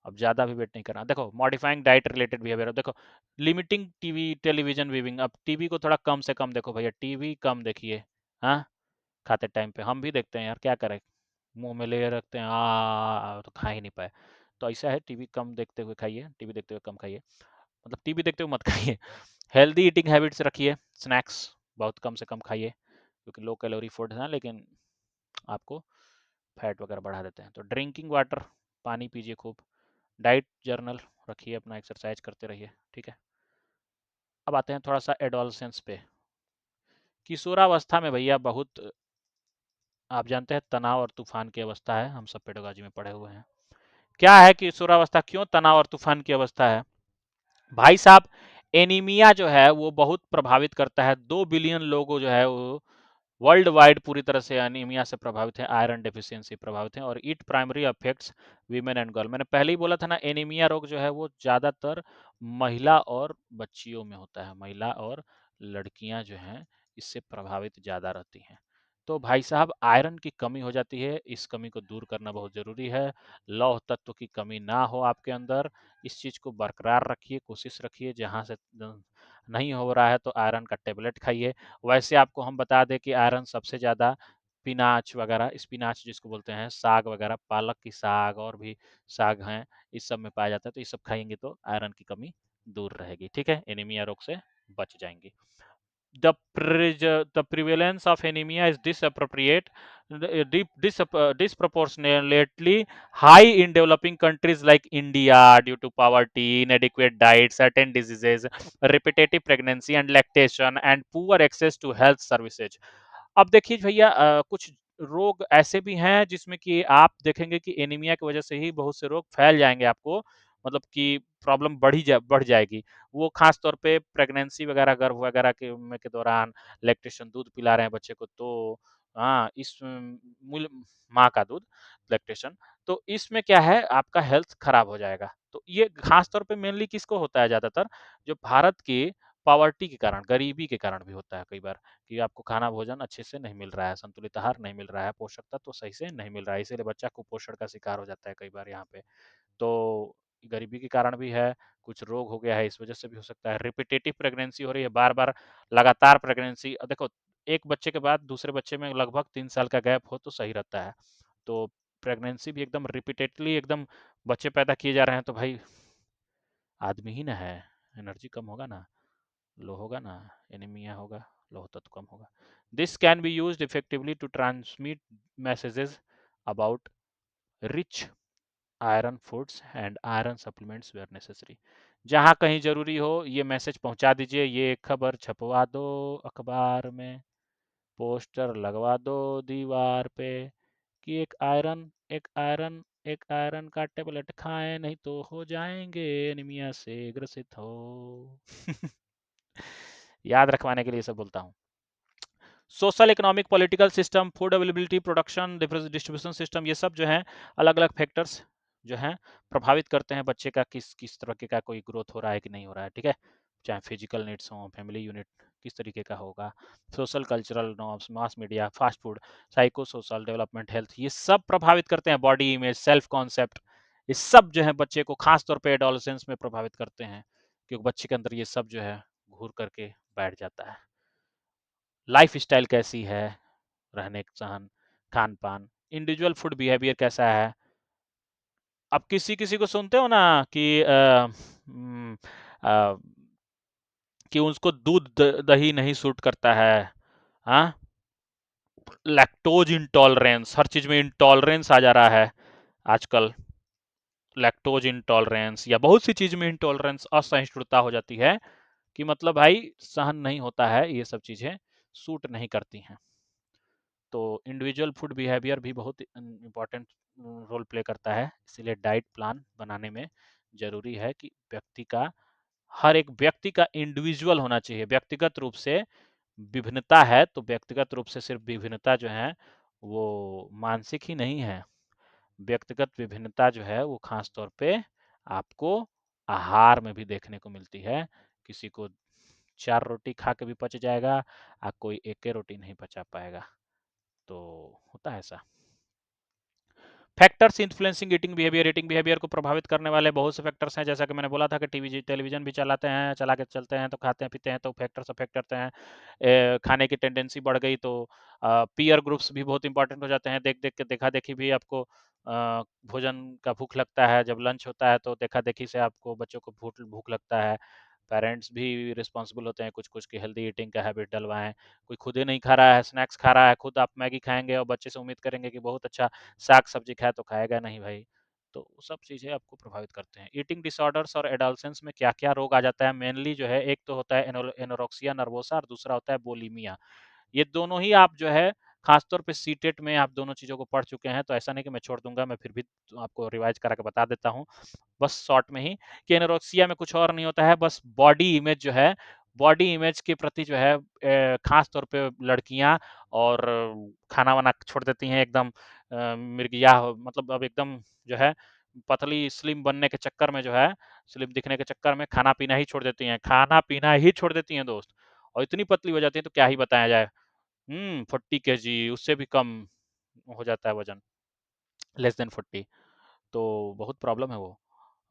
अब ज़्यादा भी वेट नहीं करना। देखो, मॉडिफाइंग डाइट रिलेटेड बिहेवियर, देखो, लिमिटिंग टीवी टेलीविजन व्यूइंग। अब टीवी को थोड़ा कम से कम देखो भैया, टीवी कम देखिए। हाँ, खाते टाइम पे हम भी देखते हैं यार, क्या करें, मुंह में ले रखते हैं, तो खा ही नहीं पाए। तो ऐसा है, टीवी कम देखते हुए खाइए, टीवी देखते हुए कम खाइए, मतलब टीवी देखते हुए मत खाइए। हेल्दी ईटिंग हैबिट्स रखिए, स्नैक्स बहुत कम से कम खाइए, क्योंकि लो कैलोरी फूड है, लेकिन आपको फैट वगैरह बढ़ा देते हैं। तो ड्रिंकिंग वाटर, पानी पीजिए खूब। डाइट जर्नल रखिए अपना, एक्सरसाइज करते रहिए, ठीक है। अब आते हैं थोड़ा सा एडोलसेंस पे। किशोरावस्था में भैया बहुत, आप जानते हैं, तनाव और तूफान की अवस्था है, हम सब पेडोलॉजी में पढ़े हुए हैं। क्या है किशोरावस्था, क्यों तनाव और तूफान की अवस्था है? भाई साहब, एनीमिया जो है वो बहुत प्रभावित करता है। 2 बिलियन लोग जो है वो वर्ल्ड वाइड पूरी तरह से एनीमिया से प्रभावित है, आयरन डेफिशिएंसी प्रभावित है, और it primary affects women and girl. मैंने पहले ही बोला था ना, एनीमिया रोग जो है वो ज़्यादातर महिला और बच्चियों में होता है। महिला और लड़कियां जो हैं इससे प्रभावित ज़्यादा रहती हैं। तो भाई साहब, आयरन की कमी हो जाती है, इस कमी को दूर करना बहुत ज़रूरी है। लौह तत्व की कमी ना हो आपके अंदर, इस चीज़ को बरकरार रखिए, कोशिश रखिए। जहाँ से नहीं हो रहा है तो आयरन का टेबलेट खाइए। वैसे आपको हम बता दें कि आयरन सबसे ज़्यादा पिनाच वगैरह, स्पिनाच जिसको बोलते हैं, साग वगैरह, पालक की साग और भी साग हैं, इस सब में पाया जाता है। तो ये सब खाएंगे तो आयरन की कमी दूर रहेगी, ठीक है, एनीमिया रोग से बच जाएंगे। The prevalence of anemia is disproportionately high in developing countries like India due to poverty, inadequate diet, certain diseases, repetitive pregnancy and lactation, and poor access to health services. अब देखिए भैया, कुछ रोग ऐसे भी हैं जिसमें कि आप देखेंगे कि एनीमिया की वजह से ही बहुत से रोग फैल जाएंगे आपको, मतलब कि प्रॉब्लम बढ़ जाएगी। वो खास तौर पे प्रेगनेंसी वगैरह, गर्भ वगैरह के दौरान लैक्टेशन, दूध पिला रहे हैं बच्चे को, तो हाँ, इस मूल माँ का दूध, लैक्टेशन, तो इसमें क्या है, आपका हेल्थ खराब हो जाएगा। तो ये खास तौर पे मेनली किसको होता है? ज्यादातर जो भारत की पावर्टी के कारण, गरीबी के कारण भी होता है कई बार, कि आपको खाना भोजन अच्छे से नहीं मिल रहा है, संतुलित आहार नहीं मिल रहा है, पोषक तत्व तो सही से नहीं मिल रहा है, इसीलिए बच्चा कुपोषण का शिकार हो जाता है कई बार यहाँ पे। तो गरीबी के कारण भी है, कुछ रोग हो गया है इस वजह से भी हो सकता है। रिपीटेटिव प्रेगनेंसी हो रही है, बार बार लगातार प्रेगनेंसी, देखो, एक बच्चे के बाद दूसरे बच्चे में लगभग 3 साल का गैप हो तो सही रहता है। तो प्रेगनेंसी भी एकदम रिपीटेडली एकदम बच्चे पैदा किए जा रहे हैं, तो भाई आदमी ही ना है, एनर्जी कम होगा ना, लो होगा ना, एनीमिया होगा, लोह तत्व कम होगा। This can be used effectively to transmit messages about rich iron foods and iron supplements where necessary. जहाँ कहीं जरूरी हो ये मैसेज पहुंचा दीजिए, ये खबर छपवा दो अखबार में, पोस्टर लगवा दो दीवार पे, कि एक आयरन का टेबलेट खाएं, नहीं तो हो जाएंगे एनीमिया से ग्रसित हो। याद रखवाने के लिए सब बोलता हूँ। Social, economic, political system, food availability, production, distribution system, ये सब जो हैं अलग अलग फैक्टर्स जो हैं प्रभावित करते हैं बच्चे का किस किस तरीके का कोई ग्रोथ हो रहा है कि नहीं हो रहा है, ठीक है। चाहे फिजिकल नीड्स हो, फैमिली यूनिट किस तरीके का होगा, social cultural norms, mass media, fast food, psycho social development, health, ये सब प्रभावित करते हैं। बॉडी इमेज, सेल्फ कॉन्सेप्ट, ये सब जो है बच्चे को खास तौर पे एडोलसेंस में प्रभावित करते हैं, क्योंकि बच्चे के अंदर ये सब जो है घूर करके बैठ जाता है। लाइफ स्टाइल कैसी है, रहने सहन, खान पान, इंडिविजुअल फूड बिहेवियर कैसा है। अब किसी किसी को सुनते हो ना कि आ, कि उसको दूध दही नहीं सूट करता है, हाँ, लैक्टोज इंटॉलरेंस, हर चीज में इंटॉलरेंस आ जा रहा है आजकल। लैक्टोज इंटॉलरेंस या बहुत सी चीज में इंटॉलरेंस, असहिष्णुता हो जाती है कि मतलब भाई सहन नहीं होता है, ये सब चीजें सूट नहीं करती हैं। तो इंडिविजुअल फूड बिहेवियर भी बहुत इम्पोर्टेंट रोल प्ले करता है, इसीलिए डाइट प्लान बनाने में जरूरी है कि व्यक्ति का, हर एक व्यक्ति का इंडिविजुअल होना चाहिए। व्यक्तिगत रूप से विभिन्नता है तो व्यक्तिगत रूप से सिर्फ विभिन्नता जो है वो मानसिक ही नहीं है, व्यक्तिगत विभिन्नता जो है वो खास तौर पे आपको आहार में भी देखने को मिलती है। किसी को 4 रोटी खा के भी पच जाएगा, कोई एक ही रोटी नहीं पचा पाएगा। तो होता है ऐसा। फैक्टर्स इन्फ्लुएंसिंग ईटिंग बिहेवियर को प्रभावित करने वाले बहुत से फैक्टर्स हैं, जैसा कि मैंने बोला था कि टीवी टेलीविजन भी चलाते हैं, चला के चलते हैं तो खाते हैं पीते हैं, तो फैक्टर्स अफेक्ट करते हैं। खाने की टेंडेंसी बढ़ गई तो पीयर ग्रुप्स भी बहुत इंपॉर्टेंट हो जाते हैं। देख देख के देखा देखी भी आपको भोजन का भूख लगता है, जब लंच होता है तो देखा देखी से आपको बच्चों को भूख भूख लगता है। पेरेंट्स भी रिस्पॉन्सिबल होते हैं कुछ कुछ की हेल्दी ईटिंग का हैबिट डलवाएं। कोई खुद ही नहीं खा रहा है, स्नैक्स खा रहा है, खुद आप मैगी खाएंगे और बच्चे से उम्मीद करेंगे कि बहुत अच्छा साग सब्जी खाए, तो खाएगा नहीं भाई। तो सब चीज़ें आपको प्रभावित करते हैं। ईटिंग डिसऑर्डर्स और एडोलसेंस में क्या क्या रोग आ जाता है, मेनली जो है एक तो होता है एनोरेक्सिया नर्वोसा और दूसरा होता है बुलिमिया। ये दोनों ही आप जो है खासतौर पे सीटेट में आप दोनों चीज़ों को पढ़ चुके हैं, तो ऐसा नहीं कि मैं छोड़ दूंगा, मैं फिर भी आपको रिवाइज करा के बता देता हूँ बस शॉर्ट में ही, कि एनोरेक्सिया में कुछ और नहीं होता है, बस बॉडी इमेज जो है, बॉडी इमेज के प्रति जो है खास तौर पे लड़कियां और खाना वाना छोड़ देती हैं एकदम, मिर्गिया मतलब अब एकदम जो है पतली स्लिम बनने के चक्कर में जो है, स्लिम दिखने के चक्कर में खाना पीना ही छोड़ देती हैं, खाना पीना ही छोड़ देती हैं दोस्त, और इतनी पतली हो जाती है तो क्या ही बताया जाए। 40 kg, उससे भी कम हो जाता है वजन, लेस देन 40। तो बहुत प्रॉब्लम है वो,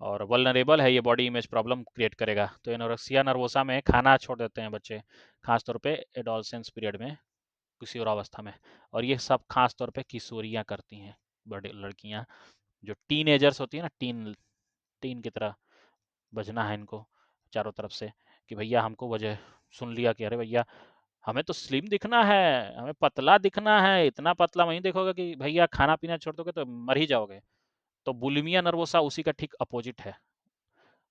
और वल्नरेबल है, ये बॉडी इमेज प्रॉब्लम क्रिएट करेगा। तो एनोरेक्सिया नर्वोसा में खाना छोड़ देते हैं बच्चे, खास तौर पे एडोलसेंस पीरियड में, किसी और अवस्था में। और ये सब खास तौर पे किशोरियां करती हैं, बड़े लड़कियां जो टीनेजर्स होती है ना, टीन टीन की तरह बजना है इनको चारों तरफ से, कि भैया हमको वजह सुन लिया कि अरे भैया हमें तो स्लिम दिखना है, हमें पतला दिखना है, इतना पतला वहीं देखोगे कि भैया खाना पीना छोड़ दोगे तो मर ही जाओगे। तो बुलिमिया नर्वोसा उसी का ठीक अपोजिट है।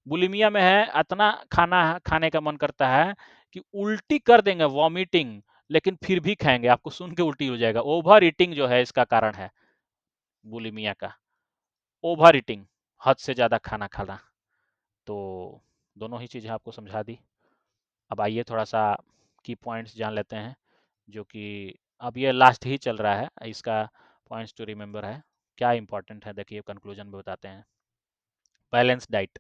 बुलिमिया में है इतना खाना खाने का मन करता है कि उल्टी कर देंगे, वॉमिटिंग, लेकिन फिर भी खाएंगे, आपको सुन के उल्टी हो जाएगा। ओवर ईटिंग जो है इसका कारण है बुलिमिया का, ओवर ईटिंग, हद से ज्यादा खाना खाना। तो दोनों ही चीजें आपको समझा दी। अब आइए थोड़ा सा की पॉइंट्स जान लेते हैं, जो कि अब ये लास्ट ही चल रहा है, इसका पॉइंट्स टू रिमेंबर है, क्या इंपॉर्टेंट है देखिए कंक्लूजन में बताते हैं। बैलेंस डाइट,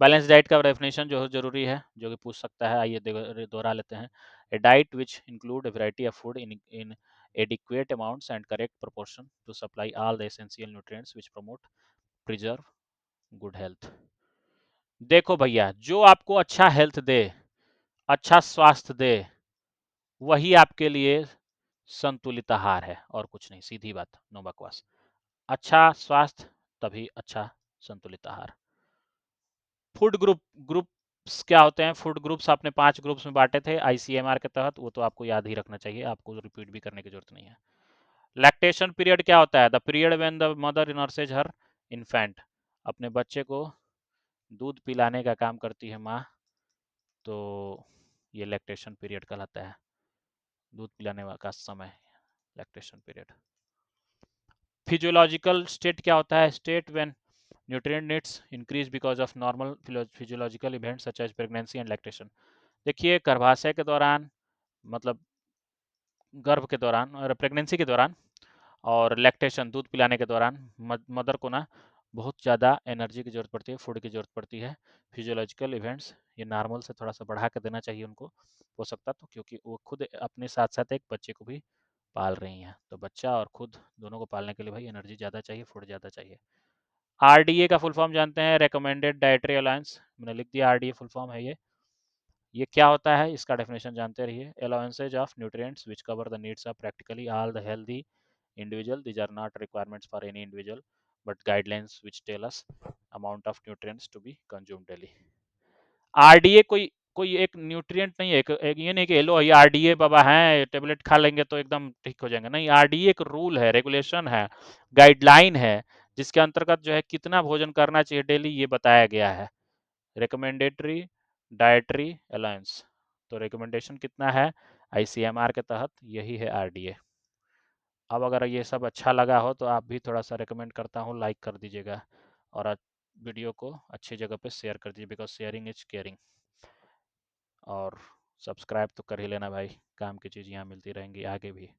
बैलेंस डाइट का डेफिनेशन जो जरूरी है, जो कि पूछ सकता है, आइए दोहरा लेते हैं। A diet which include a variety of food in adequate amounts and correct proportion to supply all the essential nutrients which promote preserve good health। देखो भैया, जो आपको अच्छा हेल्थ दे, अच्छा स्वास्थ्य दे, वही आपके लिए संतुलित आहार है, और कुछ नहीं, सीधी बात, नो बकवास। अच्छा स्वास्थ्य तभी अच्छा संतुलित आहार। फूड ग्रुप्स क्या होते हैं, फूड ग्रुप्स आपने 5 ग्रुप्स में बांटे थे आईसीएमआर के तहत, वो तो आपको याद ही रखना चाहिए, आपको रिपीट भी करने की जरूरत नहीं है। लैक्टेशन पीरियड क्या होता है, the period when the mother nurses her infant, अपने बच्चे को दूध पिलाने का काम करती है माँ, तो ये लैक्टेशन पीरियड कहलाता है, दूध पिलाने का समय, लैक्टेशन पीरियड। फिजियोलॉजिकल स्टेट क्या होता है, state when nutrient needs increase because of normal physiological event such as pregnancy and lactation. देखिए गर्भाशय के दौरान, मतलब गर्भ के दौरान और प्रेगनेंसी के दौरान और लैक्टेशन दूध पिलाने के दौरान मदर को ना बहुत ज़्यादा एनर्जी की ज़रूरत पड़ती है, फूड की ज़रूरत पड़ती है। फिजियोलॉजिकल इवेंट्स ये नॉर्मल से थोड़ा सा बढ़ा कर देना चाहिए उनको, हो सकता तो, क्योंकि वो खुद अपने साथ साथ एक बच्चे को भी पाल रही हैं, तो बच्चा और खुद दोनों को पालने के लिए भाई एनर्जी ज़्यादा चाहिए, फूड ज़्यादा चाहिए। आरडीए का फुल फॉर्म जानते हैं, रेकमेंडेड डाइटरी अलाउंस, मैंने लिख दिया, आरडीए फुल फॉर्म है ये क्या होता है इसका डेफिनेशन जानते रहिए। Allowances of nutrients which cover the needs of practically all the healthy individual, these are not requirements for any individual but guidelines which tell us amount of nutrients to be consumed daily। RDA कोई कोई एक nutrient नहीं है, एक ये नहीं कि लो ये आरडीए बाबा हैं टेबलेट खा लेंगे तो एकदम ठीक हो जाएंगे, नहीं, आरडीए एक रूल है, रेगुलेशन है, गाइडलाइन है, जिसके अंतर्गत जो है कितना भोजन करना चाहिए डेली ये बताया गया है, रिकमेंडेटरी डाइटरी अलाउंस। तो रिकमेंडेशन कितना है आईसीएमआर के तहत, यही है आरडीए। अब अगर ये सब अच्छा लगा हो तो आप भी थोड़ा सा रिकमेंड करता हूँ, लाइक कर दीजिएगा और वीडियो को अच्छी जगह पे शेयर कर दीजिए, बिकॉज शेयरिंग इज केयरिंग। और सब्सक्राइब तो कर ही लेना भाई, काम की चीज़ यहाँ मिलती रहेंगी आगे भी,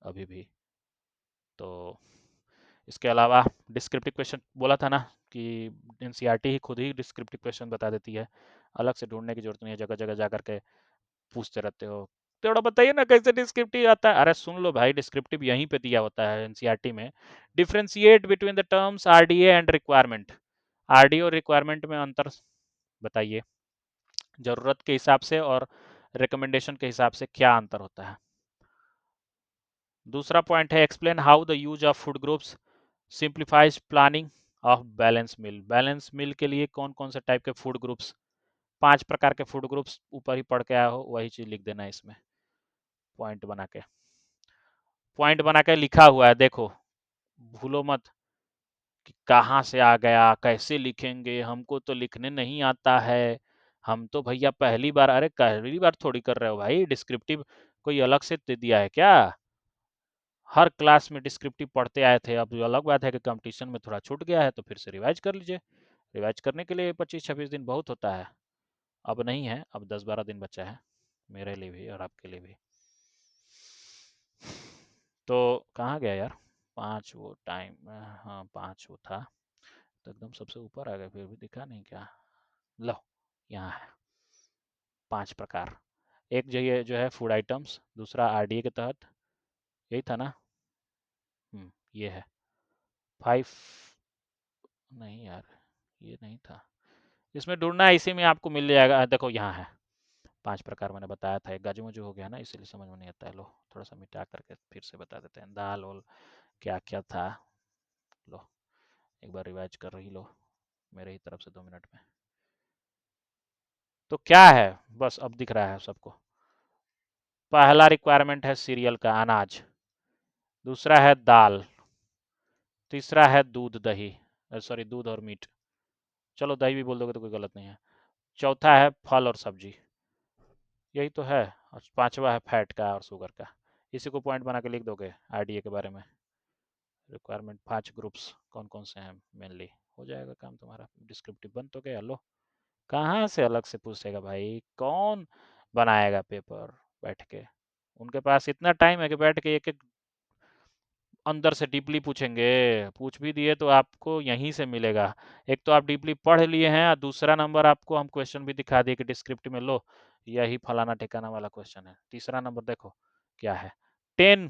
अभी भी। तो इसके अलावा डिस्क्रिप्टिव क्वेश्चन बोला था ना कि एनसीईआरटी ही खुद ही डिस्क्रिप्टिव क्वेश्चन बता देती है, अलग से ढूंढने की जरूरत नहीं है, जगह जगह जा करके पूछते रहते हो थोड़ा बताइए ना कैसे डिस्क्रिप्टिव आता है। अरे सुन लो भाई, डिस्क्रिप्टिव यहीं पे दिया होता है एनसीईआरटी में, differentiate between the terms RDA and requirement. RDA और रिक्वायरमेंट में अंतर बताइए, जरूरत के हिसाब से और रिकमेंडेशन के हिसाब से क्या अंतर होता है। दूसरा पॉइंट है explain how the use of food groups simplifies planning of balance meal. Balance meal के लिए कौन कौन से टाइप के फूड ग्रुप्स, 5 प्रकार के फूड ग्रुप्स ऊपर ही पढ़ के आया हो वही चीज लिख देना है इसमें, पॉइंट बना के, पॉइंट बना के लिखा हुआ है देखो, भूलो मत कि कहाँ से आ गया, कैसे लिखेंगे, हमको तो लिखने नहीं आता है, हम तो भैया पहली बार, अरे पहली बार थोड़ी कर रहे हो भाई, डिस्क्रिप्टिव कोई अलग से दे दिया है क्या? हर क्लास में डिस्क्रिप्टिव पढ़ते आए थे, अब अलग बात है कि कंपटीशन में थोड़ा छूट गया है तो फिर से रिवाइज कर लीजिए। रिवाइज करने के लिए 25-26 दिन बहुत होता है, अब नहीं है, अब 10-12 दिन बचा है, मेरे लिए भी और आपके लिए भी। तो कहाँ गया यार, 5 वो टाइम, हाँ 5 वो था, तो एकदम सबसे ऊपर आ गया, फिर भी दिखा नहीं क्या, लो यहाँ है 5 प्रकार। एक जो है फूड आइटम्स, दूसरा आरडीए के तहत, यही था ना, ये है 5, नहीं यार ये नहीं था, इसमें ढूंढना है, इसी में आपको मिल जाएगा, देखो यहाँ है 5 प्रकार मैंने बताया था, एक गाजू हो गया ना इसीलिए समझ में नहीं आता है, लो थोड़ा सा मिटा करके फिर से बता देते हैं, दाल और क्या क्या था, लो एक बार रिवाइज कर रही लो मेरे ही तरफ से 2 मिनट में। तो क्या है, बस अब दिख रहा है सबको। पहला रिक्वायरमेंट है सीरियल का, अनाज, दूसरा है दाल, तीसरा है दूध दही, सॉरी दूध और मीट, चलो दही भी बोल दोगे तो कोई गलत नहीं है, चौथा है फल और सब्जी, यही तो है, और पांचवा है फैट का और शुगर का। इसी को पॉइंट बना के लिख दोगे आरडीए के बारे में, रिक्वायरमेंट 5 ग्रुप्स कौन कौन से हैं मेनली, हो जाएगा काम तुम्हारा, डिस्क्रिप्टिव बन तो गया। लो कहाँ से अलग से पूछेगा भाई, कौन बनाएगा पेपर बैठ के, उनके पास इतना टाइम है कि बैठ के एक एक अंदर से डीपली पूछेंगे, पूछ भी दिए तो आपको यहीं से मिलेगा, एक तो आप डीपली पढ़ लिए हैं और दूसरा नंबर आपको हम क्वेश्चन भी दिखा दिए कि डिस्क्रिप्टिव में लो यही फलाना ठिकाना वाला क्वेश्चन है। तीसरा नंबर देखो क्या है, 10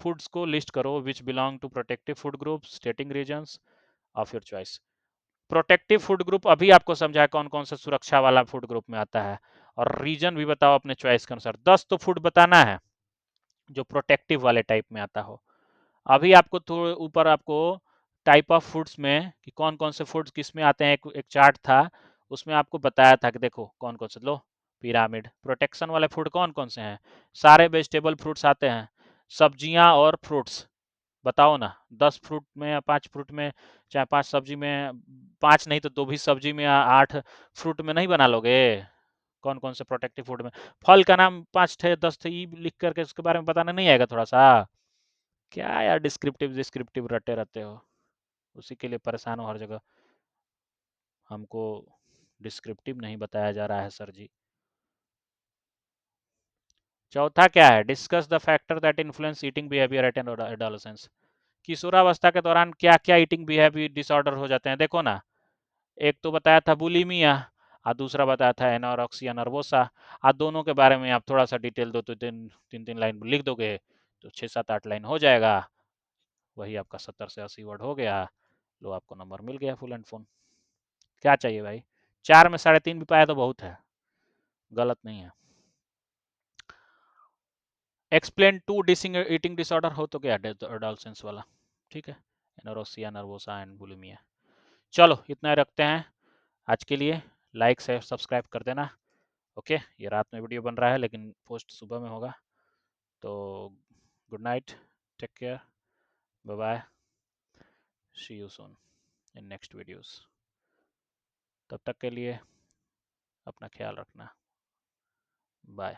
फूड्स को लिस्ट करो which belong to protective food group stating reasons of your choice. Protective food group अभी आपको समझाया कौन कौन सा सुरक्षा वाला फूड ग्रुप में आता है, और रीजन भी बताओ अपने चॉइस के अनुसार, 10 तो फूड बताना है जो प्रोटेक्टिव वाले टाइप में आता हो। अभी आपको थोड़ा ऊपर आपको टाइप ऑफ फूड्स में कि कौन कौन से फूड्स किस में आते हैं, एक चार्ट था उसमें आपको बताया था कि देखो कौन कौन से, लो पिरामिड, प्रोटेक्शन वाले फूड कौन कौन से हैं, सारे वेजिटेबल फ्रूट्स आते हैं, सब्जियां और फ्रूट्स, बताओ ना, 10 फ्रूट में या 5 फ्रूट में, चाहे 5 सब्जी में, 5 नहीं तो 2 भी सब्जी में या 8 फ्रूट में नहीं बना लोगे, कौन कौन से प्रोटेक्टिव फूड में, फल का नाम 5 थे 10 थे, ये लिख करके उसके बारे में बताना नहीं आएगा थोड़ा सा, क्या यार डिस्क्रिप्टिव डिस्क्रिप्टिव रटे रहते हो, उसी के लिए परेशान हो हर जगह, हमको डिस्क्रिप्टिव नहीं बताया जा रहा है सर जी। चौथा क्या है, discuss the factor that influence eating behaviour at an adolescence. किशोरावस्था के दौरान क्या क्या ईटिंग बिहेवियर डिसऑर्डर हो जाते हैं, देखो ना, एक तो बताया था बुलिमिया और दूसरा बताया था एनोरेक्सिया नर्वोसा, और दोनों के बारे में आप थोड़ा सा डिटेल दो तो तीन तीन तीन लाइन लिख दोगे तो 6-7-8 लाइन हो जाएगा, वही आपका 70 से 80 वर्ड हो गया, लो आपको नंबर मिल गया फुल एंड फुल। क्या चाहिए भाई, 4 में 3.5 भी पाया तो बहुत है, गलत नहीं है। Explain to dissing eating disorder हो तो क्या, एडोलसेंस वाला, ठीक है, एनोरेक्सिया नर्वोसा एंड बुलिमिया। चलो इतना रखते हैं आज के लिए, लाइक शेयर सब्सक्राइब कर देना, ओके, ये रात में वीडियो बन रहा है लेकिन पोस्ट सुबह में होगा। तो good night, take care, bye bye, see you soon in next videos. तब तक के लिए अपना ख्याल रखना, बाय।